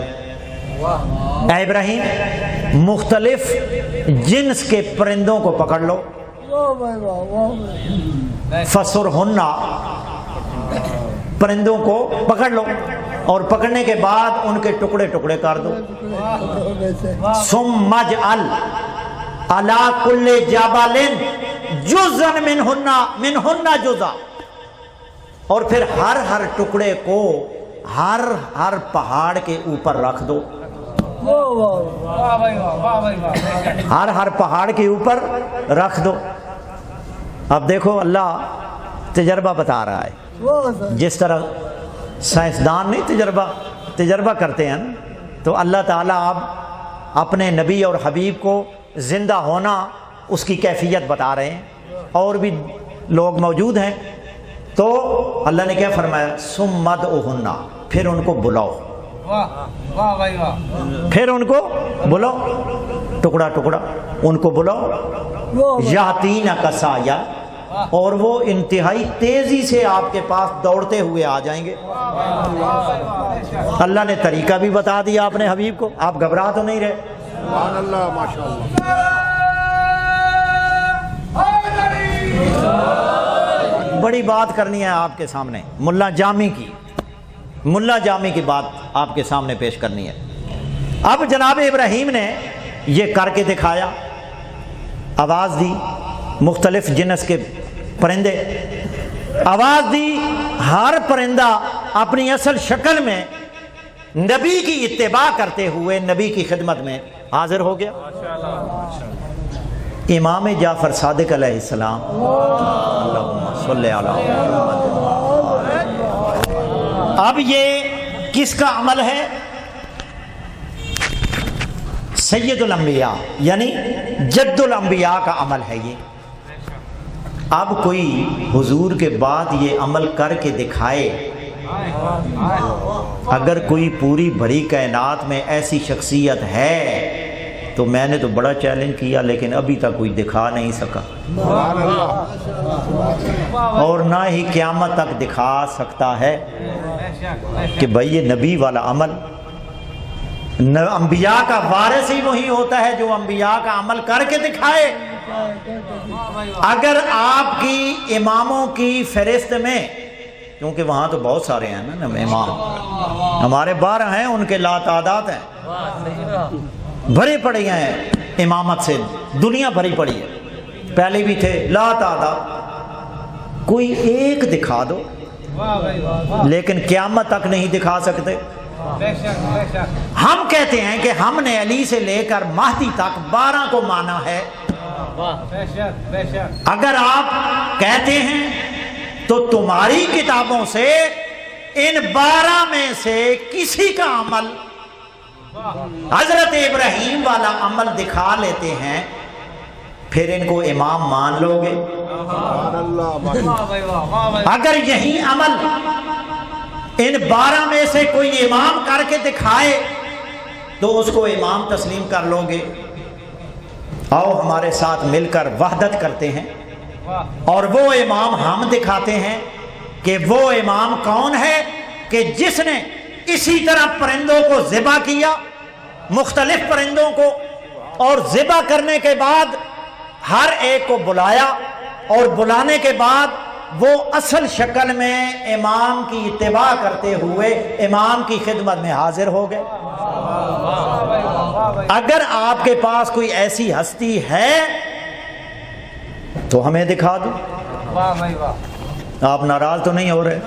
[SPEAKER 1] اے ابراہیم مختلف جنس کے پرندوں کو پکڑ لو، فسرہن، پرندوں کو پکڑ لو، اور پکڑنے کے بعد ان کے ٹکڑے ٹکڑے کر دو، ثم اجعل علی کل جبل جزءا منہن جزءا، اور پھر ہر ٹکڑے کو ہر پہاڑ کے اوپر رکھ دو، ہر پہاڑ کے اوپر رکھ دو. اب دیکھو اللہ تجربہ بتا رہا ہے. جس طرح سائنسدان نہیں تجربہ کرتے ہیں نا، تو اللہ تعالیٰ اب اپنے نبی اور حبیب کو زندہ ہونا اس کی کیفیت بتا رہے ہیں. اور بھی لوگ موجود ہیں، تو اللہ نے کیا فرمایا؟ ثم ادعوہن، پھر ان کو بلاؤ. پھر ان کو بلاؤ، ٹکڑا ٹکڑا ان کو بلاؤ. یاتینک سعیا، اور وہ انتہائی تیزی سے آپ کے پاس دوڑتے ہوئے آ جائیں گے. اللہ نے طریقہ بھی بتا دیا اپنے حبیب کو، آپ گھبرا تو نہیں رہے.
[SPEAKER 3] سبحان اللہ، ماشاء اللہ.
[SPEAKER 1] بڑی بات کرنی ہے آپ کے سامنے، ملا جامی کی بات آپ کے سامنے پیش کرنی ہے. اب جناب ابراہیم نے یہ کر کے دکھایا، آواز دی، مختلف جنس کے پرندے آواز دی. ہر پرندہ اپنی اصل شکل میں نبی کی اتباع کرتے ہوئے نبی کی خدمت میں حاضر ہو گیا. امام جعفر صادق علیہ السلام، اللہم صلی علی محمد. اب یہ کس کا عمل ہے؟ سید الانبیاء یعنی جد الانبیاء کا عمل ہے یہ. اب کوئی حضور کے بعد یہ عمل کر کے دکھائے. اگر کوئی پوری بڑی کائنات میں ایسی شخصیت ہے تو میں نے تو بڑا چیلنج کیا، لیکن ابھی تک کوئی دکھا نہیں سکا، اور نہ ہی قیامت تک دکھا سکتا ہے کہ بھائی یہ نبی والا عمل. انبیاء کا وارث ہی وہی ہوتا ہے جو انبیاء کا عمل کر کے دکھائے. اگر آپ کی اماموں کی فہرست میں، کیونکہ وہاں تو بہت سارے ہیں نا امام، ہمارے 12 ہیں، ان کے لا تعداد ہیں، بھری پڑی ہیں امامت سے، دنیا بھری پڑی ہے، پہلے بھی تھے لا تعداد. کوئی ایک دکھا دو، لیکن قیامت تک نہیں دکھا سکتے. ہم کہتے ہیں کہ ہم نے علی سے لے کر مہدی تک 12 کو مانا ہے. اگر آپ کہتے ہیں تو تمہاری کتابوں سے ان 12 میں سے کسی کا عمل، حضرت ابراہیم والا عمل دکھا لیتے ہیں، پھر ان کو امام مان لو گے؟ اگر یہی عمل ان 12 میں سے کوئی امام کر کے دکھائے تو اس کو امام تسلیم کر لو گے؟ آؤ ہمارے ساتھ مل کر وحدت کرتے ہیں، اور وہ امام ہم دکھاتے ہیں کہ وہ امام کون ہے کہ جس نے اسی طرح پرندوں کو ذبح کیا، مختلف پرندوں کو، اور ذبح کرنے کے بعد ہر ایک کو بلایا، اور بلانے کے بعد وہ اصل شکل میں امام کی اتباع کرتے ہوئے امام کی خدمت میں حاضر ہو گئے. اگر آپ کے پاس کوئی ایسی ہستی ہے تو ہمیں دکھا دو. آپ ناراض تو نہیں ہو رہے؟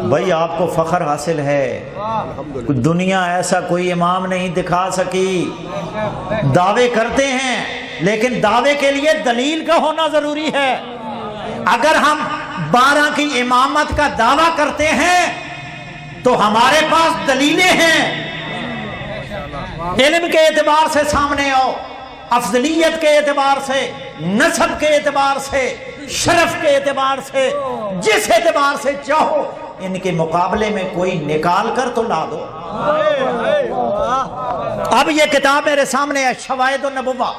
[SPEAKER 1] بھائی آپ کو فخر حاصل ہے، دنیا ایسا کوئی امام نہیں دکھا سکی. دعوے کرتے ہیں، لیکن دعوے کے لیے دلیل کا ہونا ضروری ہے. اگر ہم 12 کی امامت کا دعویٰ کرتے ہیں تو ہمارے پاس دلیلیں ہیں. علم کے اعتبار سے سامنے آؤ، افضلیت کے اعتبار سے، نسب کے اعتبار سے، شرف کے اعتبار سے، جس اعتبار سے چاہو ان کے مقابلے میں کوئی نکال کر تو لا دو. اب یہ کتاب میرے سامنے ہے، شواہد النبوہ.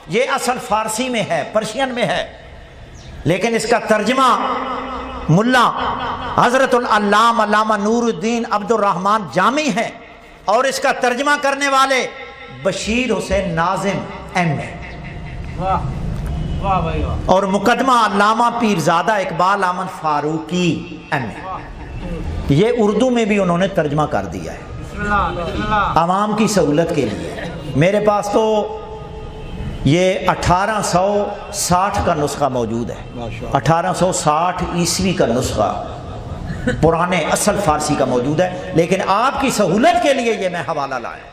[SPEAKER 1] یہ اصل فارسی میں ہے، پرشین میں ہے، لیکن اس کا ترجمہ ملا حضرت العلامہ علامہ نور الدین عبد الرحمن جامی ہے، اور اس کا ترجمہ کرنے والے بشیر حسین ناظم ایم ہے، اور مقدمہ علامہ پیرزادہ اقبال احمد فاروقی ایم ہے. یہ اردو میں بھی انہوں نے ترجمہ کر دیا ہے عوام کی سہولت کے لیے. میرے پاس تو یہ 1860 کا نسخہ موجود ہے، 1860 عیسوی کا نسخہ پرانے اصل فارسی کا موجود ہے، لیکن آپ کی سہولت کے لیے یہ میں حوالہ لایا.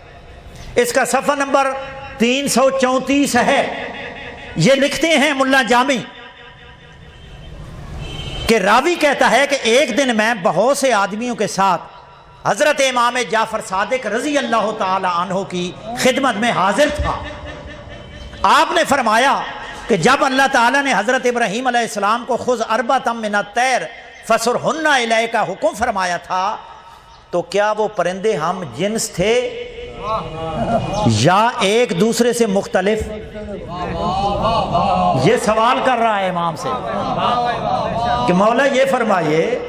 [SPEAKER 1] اس کا صفحہ نمبر 334 ہے. یہ لکھتے ہیں ملا جامی کہ راوی کہتا ہے کہ ایک دن میں بہت سے آدمیوں کے ساتھ حضرت امام جعفر صادق رضی اللہ تعالی عنہ کی خدمت میں حاضر تھا. آپ نے فرمایا کہ جب اللہ تعالیٰ نے حضرت ابراہیم علیہ السلام کو خذ اربعۃ من الطیر فصرہن الیک کا حکم فرمایا تھا تو کیا وہ پرندے ہم جنس تھے یا ایک دوسرے سے مختلف؟ یہ سوال کر رہا ہے امام سے کہ مولا یہ فرمائیے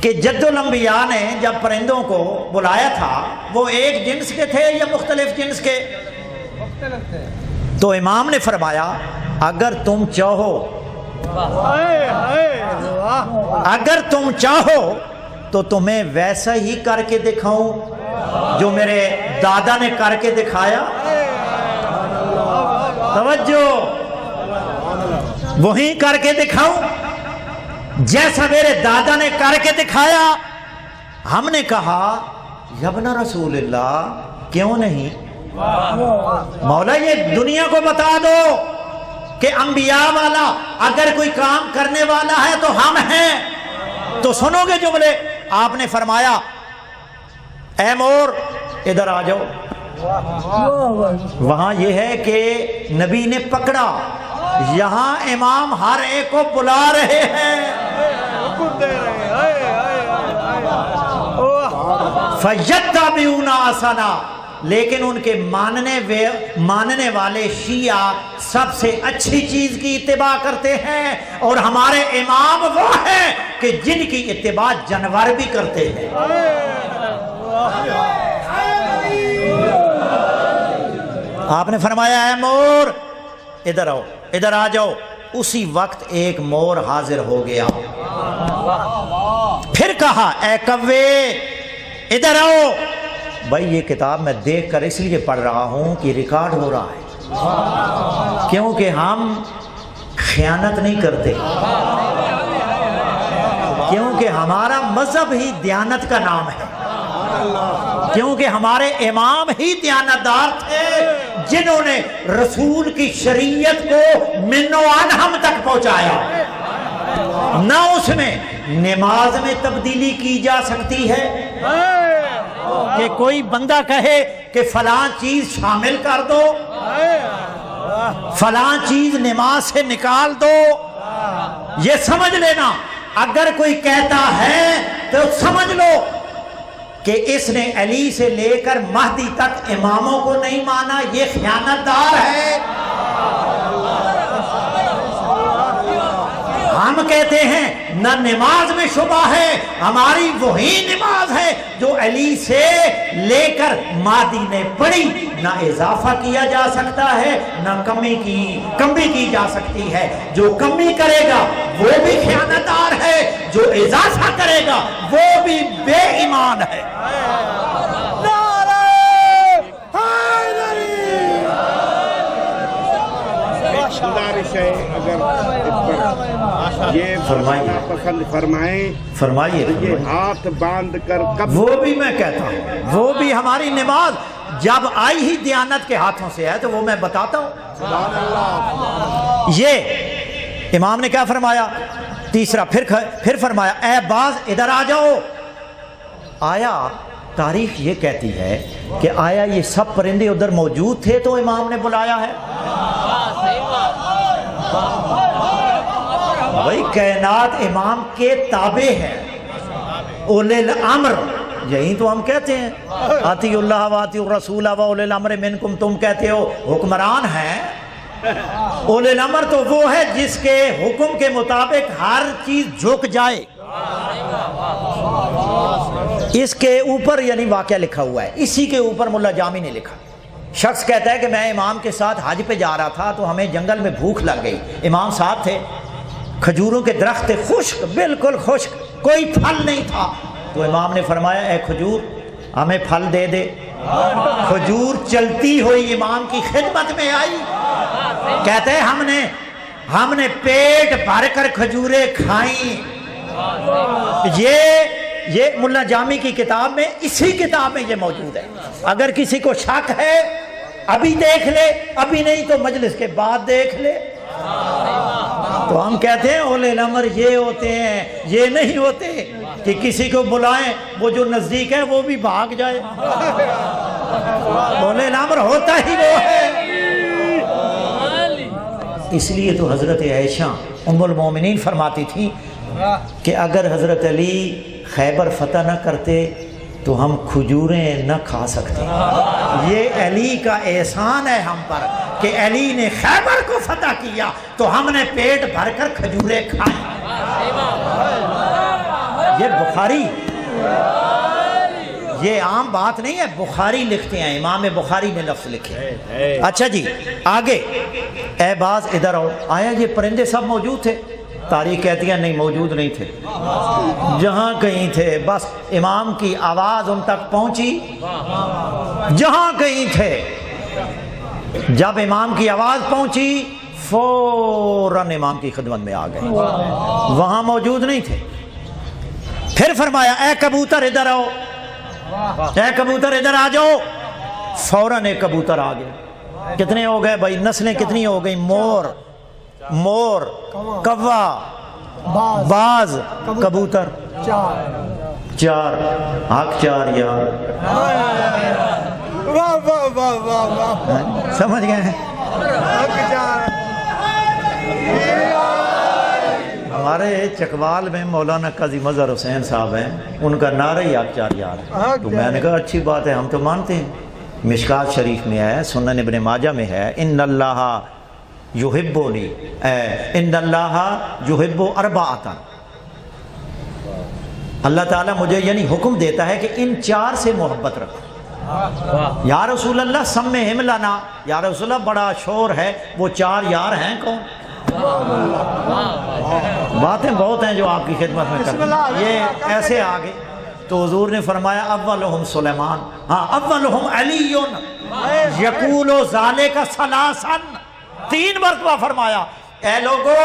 [SPEAKER 1] کہ جد الانبیاء نے جب پرندوں کو بلایا تھا وہ ایک جنس کے تھے یا مختلف جنس کے؟ تو امام نے فرمایا اگر تم چاہو تو تمہیں ویسا ہی کر کے دکھاؤں جو میرے دادا نے کر کے دکھایا. توجہ، وہی کر کے دکھاؤں جیسا میرے دادا نے کر کے دکھایا. ہم نے کہا یا ابن رسول اللہ کیوں نہیں؟ مولا یہ دنیا کو بتا دو کہ انبیاء والا اگر کوئی کام کرنے والا ہے تو ہم ہیں. تو سنو گے جملے. آپ نے فرمایا اے مور ادھر آ جاؤ. وہاں یہ ہے کہ نبی نے پکڑا، یہاں امام ہر ایک کو بلا رہے ہیں. فَيَتَّبِعُونَ أَحْسَنَهُ، لیکن ان کے ماننے والے شیعہ سب سے اچھی چیز کی اتباع کرتے ہیں، اور ہمارے امام وہ ہیں کہ جن کی اتباع جانور بھی کرتے ہیں. آپ نے فرمایا اے مور ادھر آؤ، ادھر آ جاؤ. اسی وقت ایک مور حاضر ہو گیا. پھر کہا اے کوے ادھر آؤ. بھائی یہ کتاب میں دیکھ کر اس لیے پڑھ رہا ہوں کہ ریکارڈ ہو رہا ہے، کیونکہ ہم خیانت نہیں کرتے، کیونکہ ہمارا مذہب ہی دیانت کا نام ہے، کیونکہ ہمارے امام ہی دیانتدار تھے جنہوں نے رسول کی شریعت کو من و عنہم تک پہنچایا. نہ اس میں نماز میں تبدیلی کی جا سکتی ہے کہ کوئی بندہ کہے کہ فلاں چیز شامل کر دو، فلاں چیز نماز سے نکال دو. یہ سمجھ لینا اگر کوئی کہتا ہے تو سمجھ لو کہ اس نے علی سے لے کر مہدی تک اماموں کو نہیں مانا، یہ خیانتدار ہے. ہم کہتے ہیں نہ نماز میں شبہ ہے، ہماری وہی نماز ہے جو علی سے لے کر مہدی نے پڑھی، نہ اضافہ کیا جا سکتا ہے نہ کمی کی جا سکتی ہے. جو کمی کرے گا وہ بھی خیانتدار ہے، جو اضافہ کرے گا وہ بھی بے ایمان ہے.
[SPEAKER 3] گزارش ہے اگر اس پر یہ فرمائیے پسند فرمائیں یہ ہاتھ باندھ کر کب،
[SPEAKER 1] وہ بھی میں کہتا ہوں وہ بھی ہماری نماز جب آئی ہی دیانت کے ہاتھوں سے ہے تو وہ میں بتاتا ہوں.
[SPEAKER 3] سبحان اللہ.
[SPEAKER 1] یہ امام نے کیا فرمایا؟ تیسرا پھر فرمایا اے باز ادھر آ جاؤ. آیا تاریخ یہ کہتی ہے کہ آیا یہ سب پرندے ادھر موجود تھے تو امام نے بلایا ہے؟ بھائی کائنات امام کے تابع ہے، اولی الامر، یہی تو ہم کہتے ہیں آتی اللہ و آتی الرسول و اولی الامر منکم. تم کہتے ہو حکمران ہیں، اولی الامر تو وہ ہے جس کے حکم کے مطابق ہر چیز جھک جائے. اس کے اوپر یعنی واقعہ لکھا ہوا ہے، اسی کے اوپر ملا جامی نے لکھا. شخص کہتا ہے کہ میں امام کے ساتھ حج پہ جا رہا تھا تو ہمیں جنگل میں بھوک لگ گئی، امام ساتھ تھے، کھجوروں کے درخت تھے خشک، بالکل خشک، کوئی پھل نہیں تھا. تو امام نے فرمایا اے کھجور ہمیں پھل دے دے. کھجور چلتی ہوئی امام کی خدمت میں آئی، کہتے ہیں ہم نے پیٹ بھر کر کھجوریں کھائیں. یہ یہ ملا جامی کی کتاب میں، اسی کتاب میں یہ موجود ہے، اگر کسی کو شک ہے ابھی دیکھ لے، ابھی نہیں تو مجلس کے بعد دیکھ لے۔ تو ہم کہتے ہیں اولے الامر یہ ہوتے ہیں، یہ نہیں ہوتے کہ کسی کو بلائیں وہ جو نزدیک ہے وہ بھی بھاگ جائے۔ اولے الامر ہوتا ہی وہ ہے۔ اس لیے تو حضرت عائشہ ام المومنین فرماتی تھی کہ اگر حضرت علی خیبر فتح نہ کرتے تو ہم کھجوریں نہ کھا سکتے۔ یہ علی کا احسان ہے ہم پر کہ علی نے خیبر کو فتح کیا تو ہم نے پیٹ بھر کر کھجوریں کھائیں۔ یہ بخاری، یہ عام بات نہیں ہے، بخاری لکھتے ہیں، امام بخاری نے لفظ لکھے۔ اچھا جی آگے، اے باز ادھر آؤ۔ آیا یہ پرندے سب موجود تھے؟ تاریخ کہتی ہے نہیں، موجود نہیں تھے، جہاں کہیں تھے، بس امام کی آواز ان تک پہنچی، جہاں کہیں تھے، جب امام کی آواز پہنچی فوراً امام کی خدمت میں آ گئے، وہاں موجود نہیں تھے۔ پھر فرمایا اے کبوتر ادھر آؤ، اے کبوتر ادھر آ جاؤ۔ فوراً ایک کبوتر آ گئے۔ کتنے ہو گئے بھائی؟ نسلیں کتنی ہو گئی؟ مور، مور، کوا، باز، کبوتر، چار، حق چار یار۔ سمجھ گئے ہیں؟ ہمارے چکوال میں مولانا قاضی مظہر حسین صاحب ہیں، ان کا نعرہ ہی حق چار یار ہے۔ تو میں نے کہا اچھی بات ہے، ہم تو مانتے ہیں۔ مشکات شریف میں ہے، سنن ابن ماجہ میں ہے، ان اللہ یحبنی، ان اللہ یحب اربعۃ، اللہ تعالیٰ مجھے یعنی حکم دیتا ہے کہ ان چار سے محبت رکھو۔ یا رسول اللہ سمہم لنا، یا رسول اللہ بڑا شور ہے، وہ چار یار ہیں کون؟ باتیں بہت ہیں جو آپ کی خدمت میں کرتے ہیں، یہ ایسے آگے۔ تو حضور نے فرمایا اولہم سلیمان، ہاں اولہم علی یقول ذالک ثلاثا، 3 مرتبہ فرمایا اے لوگو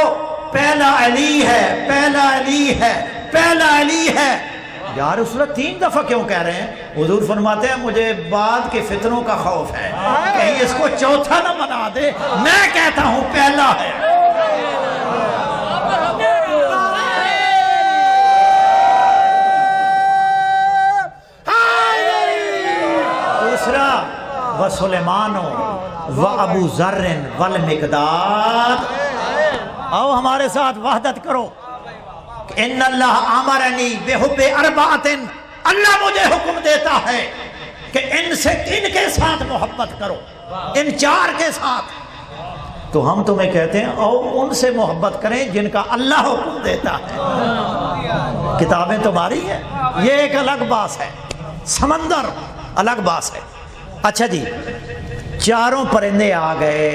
[SPEAKER 1] پہلا علی ہے، پہلا علی ہے، پہلا علی ہے۔ یا رسول اللہ 3 دفعہ کیوں کہہ رہے ہیں؟ حضور فرماتے ہیں مجھے بعد کے فتنوں کا خوف ہے، کہیں اس کو چوتھا نہ بنا دے، میں کہتا ہوں پہلا ہے۔ دوسرا وسلیمان و ابو ذر والمقداد، آؤ ہمارے ساتھ وحدت کرو۔ ان اللہ امرنی بحب اربعۃ، اللہ مجھے حکم دیتا ہے کہ ان کے ساتھ محبت کرو، ان 4 کے ساتھ۔ تو ہم تمہیں کہتے ہیں او ان سے محبت کریں جن کا اللہ حکم دیتا ہے۔ کتابیں تمہاری ہیں، یہ ایک الگ باس ہے، سمندر الگ باس ہے۔ اچھا جی 4 پرندے آ گئے،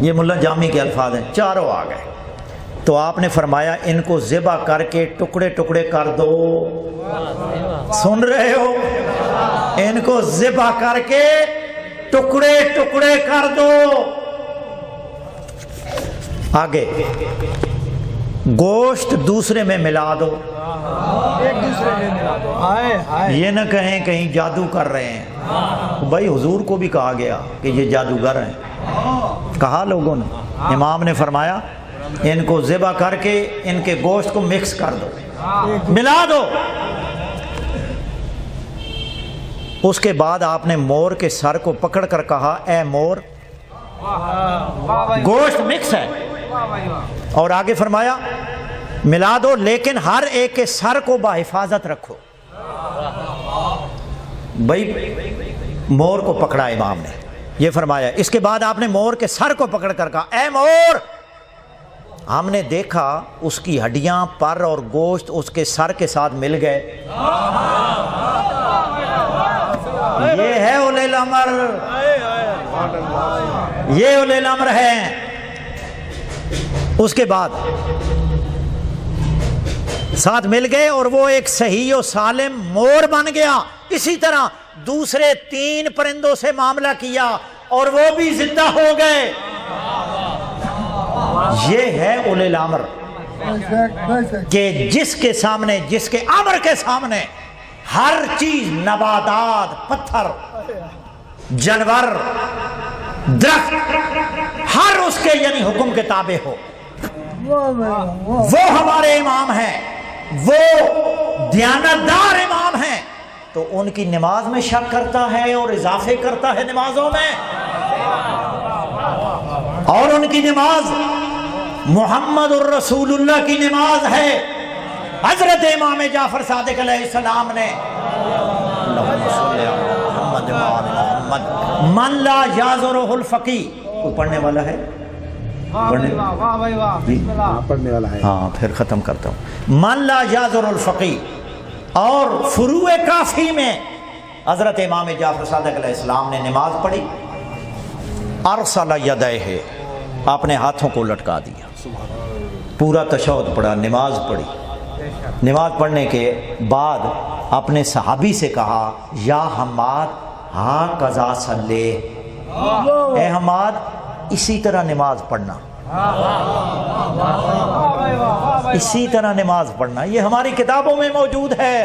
[SPEAKER 1] یہ ملا جامی کے الفاظ ہیں، 4 آ گئے تو آپ نے فرمایا ان کو ذبح کر کے ٹکڑے ٹکڑے کر دو۔ سن رہے ہو؟ ان کو ذبح کر کے ٹکڑے ٹکڑے کر دو۔ آگے گوشت دوسرے میں ملا دو، یہ نہ کہیں کہیں جادو کر رہے ہیں۔ بھائی حضور کو بھی کہا گیا کہ یہ جادوگر ہیں، کہا لوگوں نے۔ امام نے فرمایا ان کو ذبح کر کے ان کے گوشت کو مکس کر دو، ملا دو۔ اس کے بعد آپ نے مور کے سر کو پکڑ کر کہا اے مور، گوشت مکس ہے، اور آگے فرمایا ملا دو لیکن ہر ایک کے سر کو بحفاظت رکھو۔ بھائی مور کو پکڑا امام نے، یہ فرمایا۔ اس کے بعد آپ نے مور کے سر کو پکڑ کر کہا اے مور، ہم نے دیکھا اس کی ہڈیاں، پر اور گوشت اس کے سر کے ساتھ مل گئے۔ یہ ہے اولے الامر، یہ اولے الامر ہے۔ اس کے بعد ساتھ مل گئے اور وہ ایک صحیح و سالم مور بن گیا۔ اسی طرح دوسرے 3 پرندوں سے معاملہ کیا اور وہ بھی زندہ ہو گئے۔ یہ ہے اولے الامر۔ کہ جس کے سامنے، جس کے امر کے سامنے ہر چیز، نباتات، پتھر، جانور، درخت، ہر اس کے یعنی حکم کے تابع ہو، وہ ہمارے امام ہیں، وہ دیانتدار امام ہیں، تو ان کی نماز میں شک کرتا ہے اور اضافے کرتا ہے نمازوں میں، اور ان کی نماز محمد الرسول اللہ کی نماز ہے۔ حضرت امام جعفر صادق علیہ السلام نے من لا یعذرہ الفقی، کوئی پڑھنے والا ہے؟
[SPEAKER 3] پڑھنے والا ہے،
[SPEAKER 1] ہاں پھر ختم کرتا ہوں۔ من لا یعذر الفقی، اور فروع کافی میں حضرت امام جعفر صادق علیہ السلام نے نماز پڑھی، ارسل یدیہ، اپنے ہاتھوں کو لٹکا دیا، پورا تشہد پڑھا، نماز پڑھی۔ نماز پڑھنے کے بعد اپنے صحابی سے کہا یا حماد ہاں قضا صلی، اے حماد اسی طرح نماز پڑھنا، اسی طرح نماز پڑھنا، یہ ہماری کتابوں میں موجود ہے۔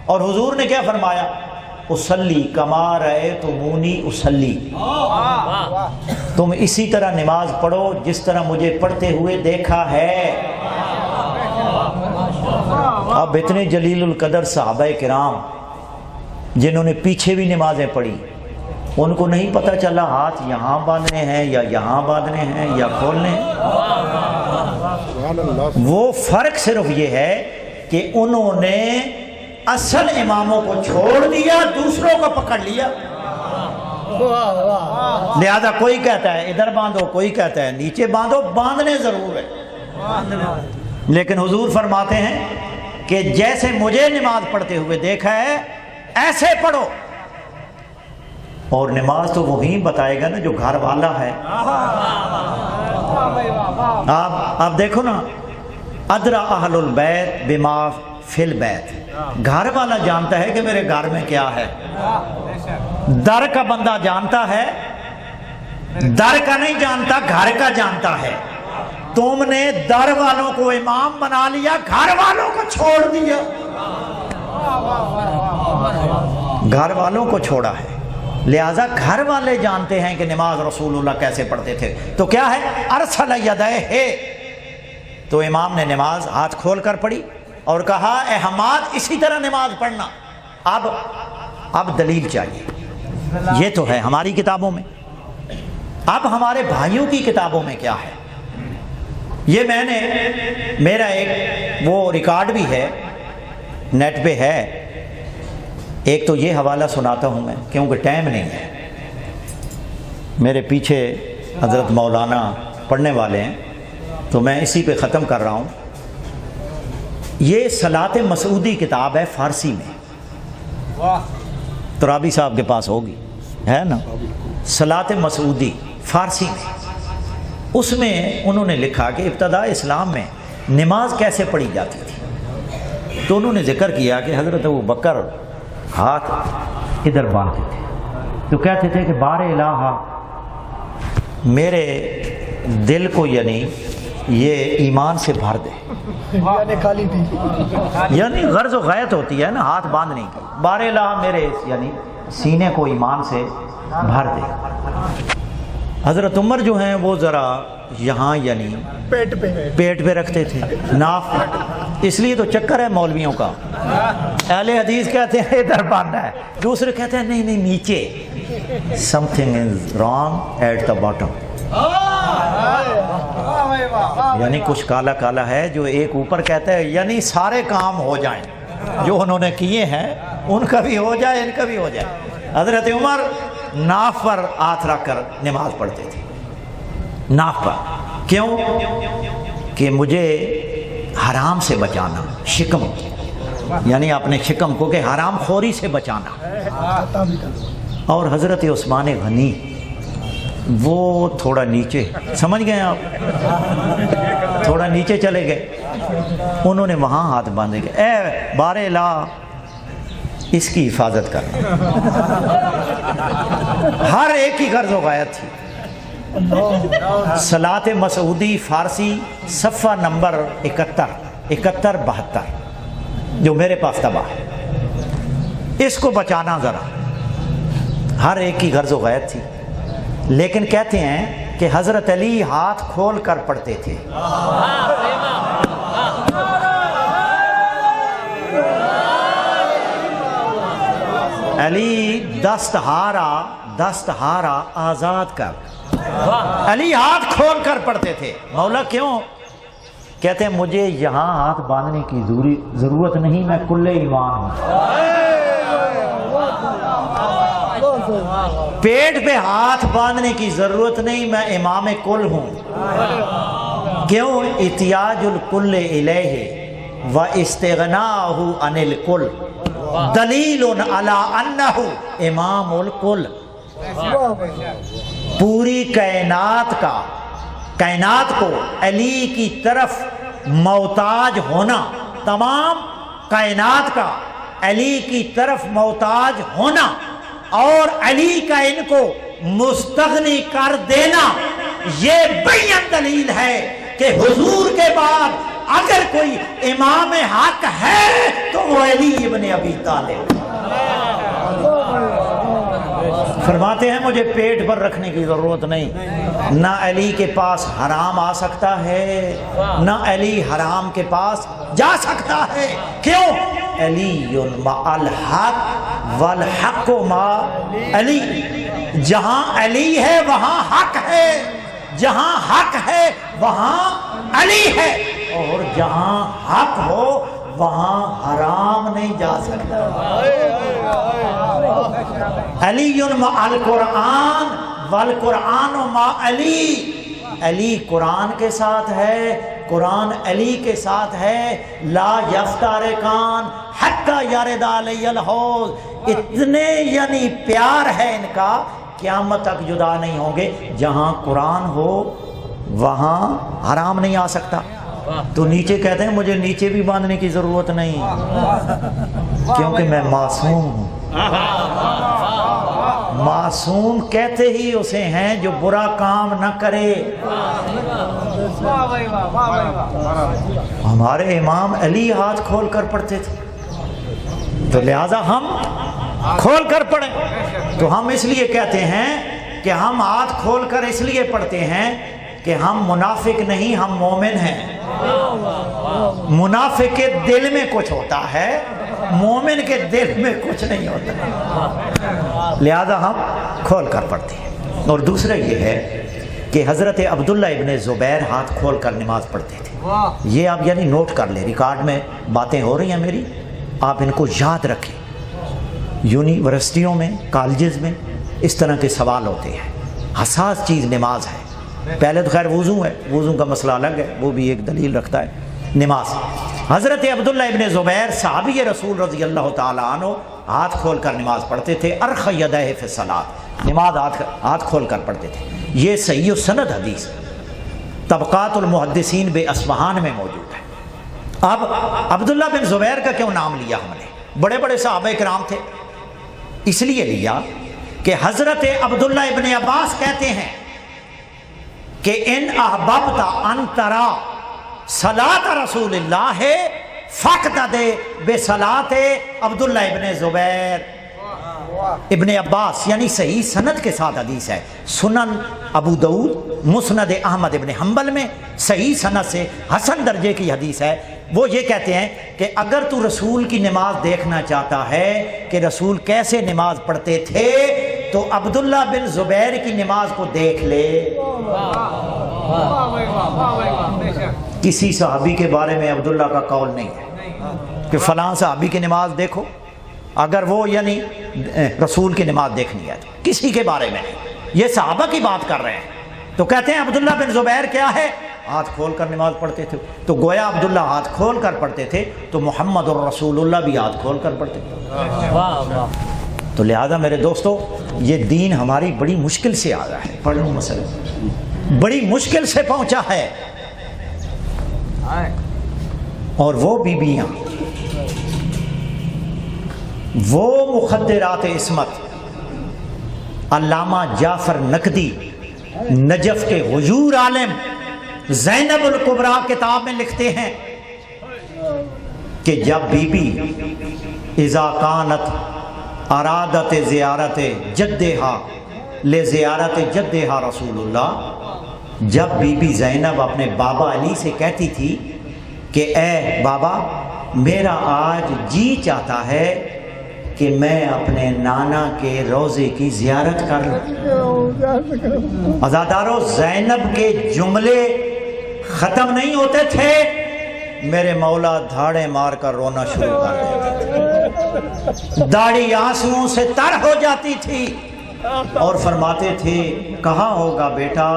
[SPEAKER 1] اور حضور نے کیا فرمایا؟ اصلی کما رأیتمونی اصلی، تم اسی طرح نماز پڑھو جس طرح مجھے پڑھتے ہوئے دیکھا ہے۔ اب اتنے جلیل القدر صحابہ کرام جنہوں نے پیچھے بھی نمازیں پڑھی، ان کو نہیں پتہ چلا ہاتھ یہاں باندھنے ہیں یا یہاں باندھنے ہیں یا کھولنے ہیں؟ وہ فرق صرف یہ ہے کہ انہوں نے اصل اماموں کو چھوڑ دیا، دوسروں کو پکڑ لیا۔ لہذا کوئی کہتا ہے ادھر باندھو، کوئی کہتا ہے نیچے باندھو، باندھنے ضرور ہے، لیکن حضور فرماتے ہیں کہ جیسے مجھے نماز پڑھتے ہوئے دیکھا ہے ایسے پڑھو۔ اور نماز تو وہی بتائے گا نا جو گھر والا ہے۔ آپ دیکھو نا، ادرا اہل البیت بما فی البیت، گھر والا جانتا ہے کہ میرے گھر میں کیا ہے۔ در کا بندہ جانتا ہے، در کا نہیں جانتا، گھر کا جانتا ہے۔ تم نے در والوں کو امام بنا لیا، گھر والوں کو چھوڑ دیا، گھر والوں کو چھوڑا ہے۔ لہذا گھر والے جانتے ہیں کہ نماز رسول اللہ کیسے پڑھتے تھے، تو کیا ہے؟ ارسل یدیہ، تو امام نے نماز ہاتھ کھول کر پڑھی اور کہا اے حماد اسی طرح نماز پڑھنا۔ اب دلیل چاہیے، یہ تو ہے ہماری کتابوں میں، اب ہمارے بھائیوں کی کتابوں میں کیا ہے؟ یہ میں نے، میرا ایک وہ ریکارڈ بھی ہے، نیٹ پہ ہے، ایک تو یہ حوالہ سناتا ہوں میں کیونکہ ٹائم نہیں ہے، میرے پیچھے حضرت مولانا پڑھنے والے ہیں تو میں اسی پہ ختم کر رہا ہوں۔ یہ صلاۃ مسعودی کتاب ہے فارسی میں، ترابی صاحب کے پاس ہوگی، ہے نا؟ صلاۃ مسعودی فارسی میں، اس میں انہوں نے لکھا کہ ابتداء اسلام میں نماز کیسے پڑھی جاتی تھی، تو انہوں نے ذکر کیا کہ حضرت ابوبکر ہاتھ ادھر باندھتے تھے تو کہتے تھے کہ بار الہ میرے دل کو یعنی یہ ایمان سے بھر دے، یعنی غرض و غایت ہوتی ہے نا ہاتھ باندھنے کی، بار الہ میرے یعنی سینے کو ایمان سے بھر دے۔ حضرت عمر جو ہیں وہ ذرا یہاں یعنی پیٹ پہ رکھتے تھے، ناف، اس لیے تو چکر ہے مولویوں کا، اہل حدیث کہتے ہیں ادھر باندھنا ہے، دوسرے کہتے ہیں نہیں نہیں نیچے، something is wrong at the bottom، یعنی کچھ کالا کالا ہے، جو ایک اوپر کہتا ہے یعنی سارے کام ہو جائیں جو انہوں نے کیے ہیں، ان کا بھی ہو جائے ان کا بھی ہو جائے۔ حضرت عمر ناف پر ہاتھ رکھ کر نماز پڑھتے تھے، ناف پر، کیوں؟ کہ مجھے حرام سے بچانا، شکم یعنی اپنے شکم کو کہ حرام خوری سے بچانا۔ اور حضرت عثمان غنی وہ تھوڑا نیچے، سمجھ گئے آپ، تھوڑا نیچے چلے گئے، انہوں نے وہاں ہاتھ باندھے گئے، اے بار الہ اس کی حفاظت کرنا۔ ہر ایک کی غرض و غایت تھی، صلاۃ مسعودی فارسی صفحہ نمبر 71 جو میرے پاس تباہ ہے، اس کو بچانا ذرا، ہر ایک کی غرض و غایت تھی، لیکن کہتے ہیں کہ حضرت علی ہاتھ کھول کر پڑھتے تھے۔ علی دستہارا آزاد کر، علی ہاتھ کھول کر پڑھتے تھے۔ مولا کیوں؟ کہتے ہیں مجھے یہاں ہاتھ باندھنے کی ضرورت نہیں، میں کل ایمان ہوں۔ پیٹ پہ ہاتھ باندھنے کی ضرورت نہیں، میں امام کل ہوں۔ کیوں؟ احتیاج الکل الیہ و استغناہ عن الکل دلیل علی انہ امام الکل۔ پوری کائنات کو علی کی طرف محتاج ہونا، تمام کائنات کا علی کی طرف محتاج ہونا اور علی کا ان کو مستغنی کر دینا، یہ بیان دلیل ہے کہ حضور کے بعد اگر کوئی امام حق ہے تو وہ علی ابن ابی طالب۔ فرماتے ہیں مجھے پیٹ پر رکھنے کی ضرورت نہیں، نہ علی کے پاس حرام آ سکتا ہے، نہ علی حرام کے پاس جا سکتا ہے۔ کیوں؟ علی مع الحق والحق مع علی۔ جہاں علی ہے وہاں حق ہے، جہاں حق ہے وہاں علی ہے، اور جہاں حق ہو وہاں حرام نہیں جا سکتا۔ علی مع القرآن والقرآن مع علی۔ علی قرآن کے ساتھ ہے، قرآن علی کے ساتھ ہے۔ لا یفترقان حتی یرد علی الحوض۔ اتنے یعنی پیار ہے ان کا، قیامت تک جدا نہیں ہوں گے۔ جہاں قرآن ہو وہاں حرام نہیں آ سکتا۔ تو نیچے کہتے ہیں مجھے نیچے بھی باندھنے کی ضرورت نہیں، کیونکہ میں معصوم ہوں۔ معصوم کہتے ہی اسے ہیں جو برا کام نہ کرے۔ ہمارے امام علی ہاتھ کھول کر پڑھتے تھے، تو لہذا ہم کھول کر پڑھیں۔ تو ہم اس لیے کہتے ہیں کہ ہم ہاتھ کھول کر اس لیے پڑھتے ہیں کہ ہم منافق نہیں، ہم مومن ہیں۔ منافق کے دل میں کچھ ہوتا ہے، مومن کے دل میں کچھ نہیں ہوتا، لہذا ہم کھول کر پڑھتے ہیں۔ اور دوسرا یہ ہے کہ حضرت عبداللہ ابن زبیر ہاتھ کھول کر نماز پڑھتے تھے۔ یہ آپ یعنی نوٹ کر لیں، ریکارڈ میں باتیں ہو رہی ہیں میری، آپ ان کو یاد رکھیں۔ یونیورسٹیوں میں، کالجز میں اس طرح کے سوال ہوتے ہیں، حساس چیز نماز ہے۔ پہلے تو خیر وضو ہے، وضو کا مسئلہ الگ ہے، وہ بھی ایک دلیل رکھتا ہے۔ نماز، حضرت عبداللہ ابن زبیر صحابی رسول رضی اللہ تعالیٰ عنہ ہاتھ کھول کر نماز پڑھتے تھے۔ ارخ یدہ فی الصلاۃ، نماز ہاتھ کھول کر پڑھتے تھے۔ یہ صحیح السند حدیث طبقات المحدثین بے اصفہان میں موجود ہے۔ اب عبداللہ بن زبیر کا کیوں نام لیا ہم نے؟ بڑے بڑے صحابہ کرام تھے، اس لیے لیا کہ حضرت عبداللہ ابن عباس کہتے ہیں کہ ان احببت ان ترا صلاۃ رسول اللہ فاقتد بصلاۃ عبداللہ ابن زبیر۔ ابن عباس یعنی صحیح سند کے ساتھ حدیث ہے، سنن ابو داؤد، مسند احمد ابن حنبل میں صحیح سند سے حسن درجے کی حدیث ہے۔ وہ یہ کہتے ہیں کہ اگر تو رسول کی نماز دیکھنا چاہتا ہے کہ رسول کیسے نماز پڑھتے تھے تو عبداللہ بن زبیر کی نماز کو دیکھ لے۔ کسی صحابی کے بارے میں عبداللہ کا قول نہیں ہے کہ فلاں صحابی کی نماز دیکھو، اگر وہ یعنی رسول کی نماز دیکھنی ہے تو کسی کے بارے میں نہیں، یہ صحابہ کی بات کر رہے ہیں۔ تو کہتے ہیں عبداللہ بن زبیر کیا ہے؟ ہاتھ کھول کر نماز پڑھتے تھے۔ تو گویا عبداللہ ہاتھ کھول کر پڑھتے تھے تو محمد الرسول اللہ بھی ہاتھ کھول کر پڑھتے تھے۔ تو لہذا میرے دوستو، یہ دین ہماری بڑی مشکل سے آیا ہے، پڑھ لوں مسئلہ، بڑی مشکل سے پہنچا ہے۔ اور وہ بیویاں، وہ مخدرات عصمت، علامہ جعفر نقدی نجف کے حضور عالم زینب الکبریٰ کتاب میں لکھتے ہیں کہ جب بی بی اذا کانت ارادت زیارت جدہا لزیارت جدہا رسول اللہ، جب بی بی زینب اپنے بابا علی سے کہتی تھی کہ اے بابا میرا آج جی چاہتا ہے کہ میں اپنے نانا کے روضے کی زیارت کر لوں، عزادارو زینب کے جملے ختم نہیں ہوتے تھے، میرے مولا دھاڑے مار کر رونا شروع کر دیتے، داڑھی آنسوؤں سے تر ہو جاتی تھی اور فرماتے تھے کہاں ہوگا بیٹا،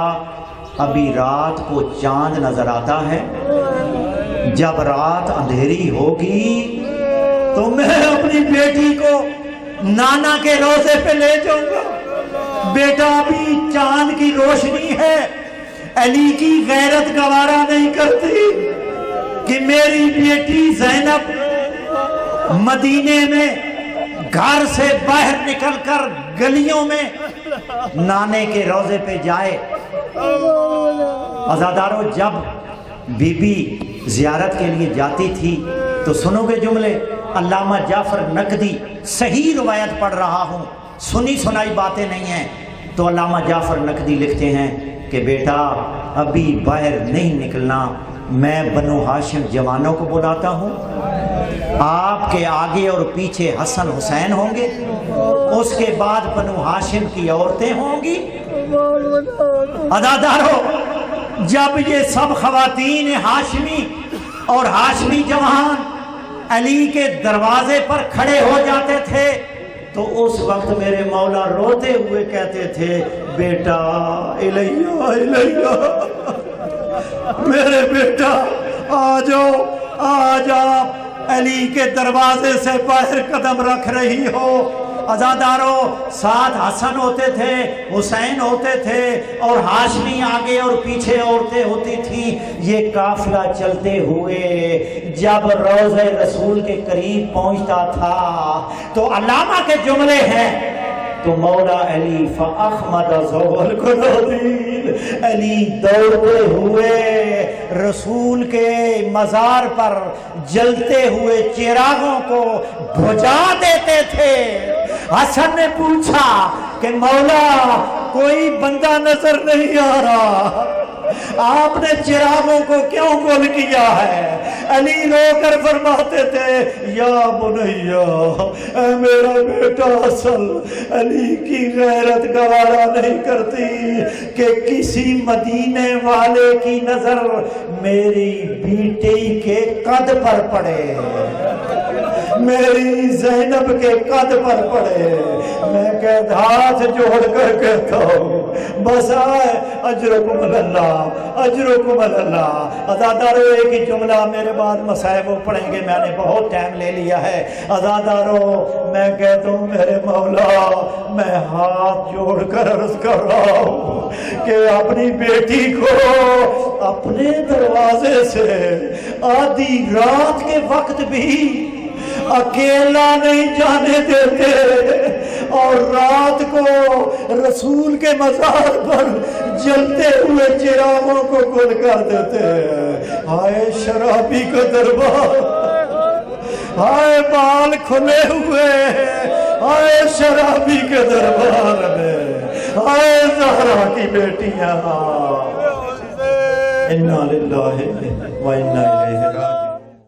[SPEAKER 1] ابھی رات کو چاند نظر آتا ہے، جب رات اندھیری ہوگی تو میں اپنی بیٹی کو نانا کے روضے پہ لے جاؤں گا، بیٹا ابھی چاند کی روشنی ہے، علی کی غیرت گوارا نہیں کرتی کہ میری بیٹی زینب مدینے میں گھر سے باہر نکل کر گلیوں میں نانے کے روضے پہ جائے۔ عزادارو جب بی بی زیارت کے لیے جاتی تھی تو سنو گے جملے، علامہ جعفر نقدی صحیح روایت پڑھ رہا ہوں، سنی سنائی باتیں نہیں ہیں، تو علامہ جعفر نقدی لکھتے ہیں کہ بیٹا ابھی باہر نہیں نکلنا، میں بنو ہاشم جوانوں کو بلاتا ہوں، آپ کے آگے اور پیچھے حسن حسین ہوں گے، اس کے بعد بنو ہاشم کی عورتیں ہوں گی۔ عزادارو جب یہ سب خواتین ہاشمی اور ہاشمی جوان علی کے دروازے پر کھڑے ہو جاتے تھے تو اس وقت میرے مولا روتے ہوئے کہتے تھے بیٹا الیہ الیہ، میرے بیٹا آ جاؤ، آج آپ علی کے دروازے سے باہر قدم رکھ رہی ہو۔ عزادارو ساتھ حسن ہوتے تھے، حسین ہوتے تھے اور ہاشمی آگے اور پیچھے عورتیں ہوتی تھیں۔ یہ قافلہ چلتے ہوئے جب روضہ رسول کے قریب پہنچتا تھا تو علامہ کے جملے ہیں تو مولا علی فاحمد ذو القنادیل، علی دوڑتے ہوئے رسول کے مزار پر جلتے ہوئے چراغوں کو بجھا دیتے تھے۔ حسن نے پوچھا کہ مولا کوئی بندہ نظر نہیں آ رہا، آپ نے چراغوں کو کیوں گل کیا ہے؟ علی رو کر فرماتے تھے یا بنیا، اے میرا بیٹا حسن، علی کی غیرت گوارا نہیں کرتی کہ کسی مدینے والے کی نظر میری بیٹی کے قد پر پڑے، میری زینب کے قد پر پڑے۔ میں کہ ہاتھ جوڑ کر کہتا ہوں بس آئے اجرکم اللہ، اجرکم اللہ۔ عزادارو ایک ہی جملہ میرے بعد مسائب پڑھیں گے، میں نے بہت ٹائم لے لیا ہے۔ عزادارو میں کہتا ہوں میرے مولا، میں ہاتھ جوڑ کر عرض کر رہا ہوں کہ اپنی بیٹی کو اپنے دروازے سے آدھی رات کے وقت بھی اکیلا نہیں جانے دیتے اور رات کو رسول کے مزار پر جلتے ہوئے چراغوں کو گل کر دیتے ہیں۔ ہائے شرابی کا دربار، ہائے بال کھلے ہوئے، ہائے شرابی کے دربار میں، ہائے زہرا کی بیٹیاں، انا للہ و انا الیہ راجعون۔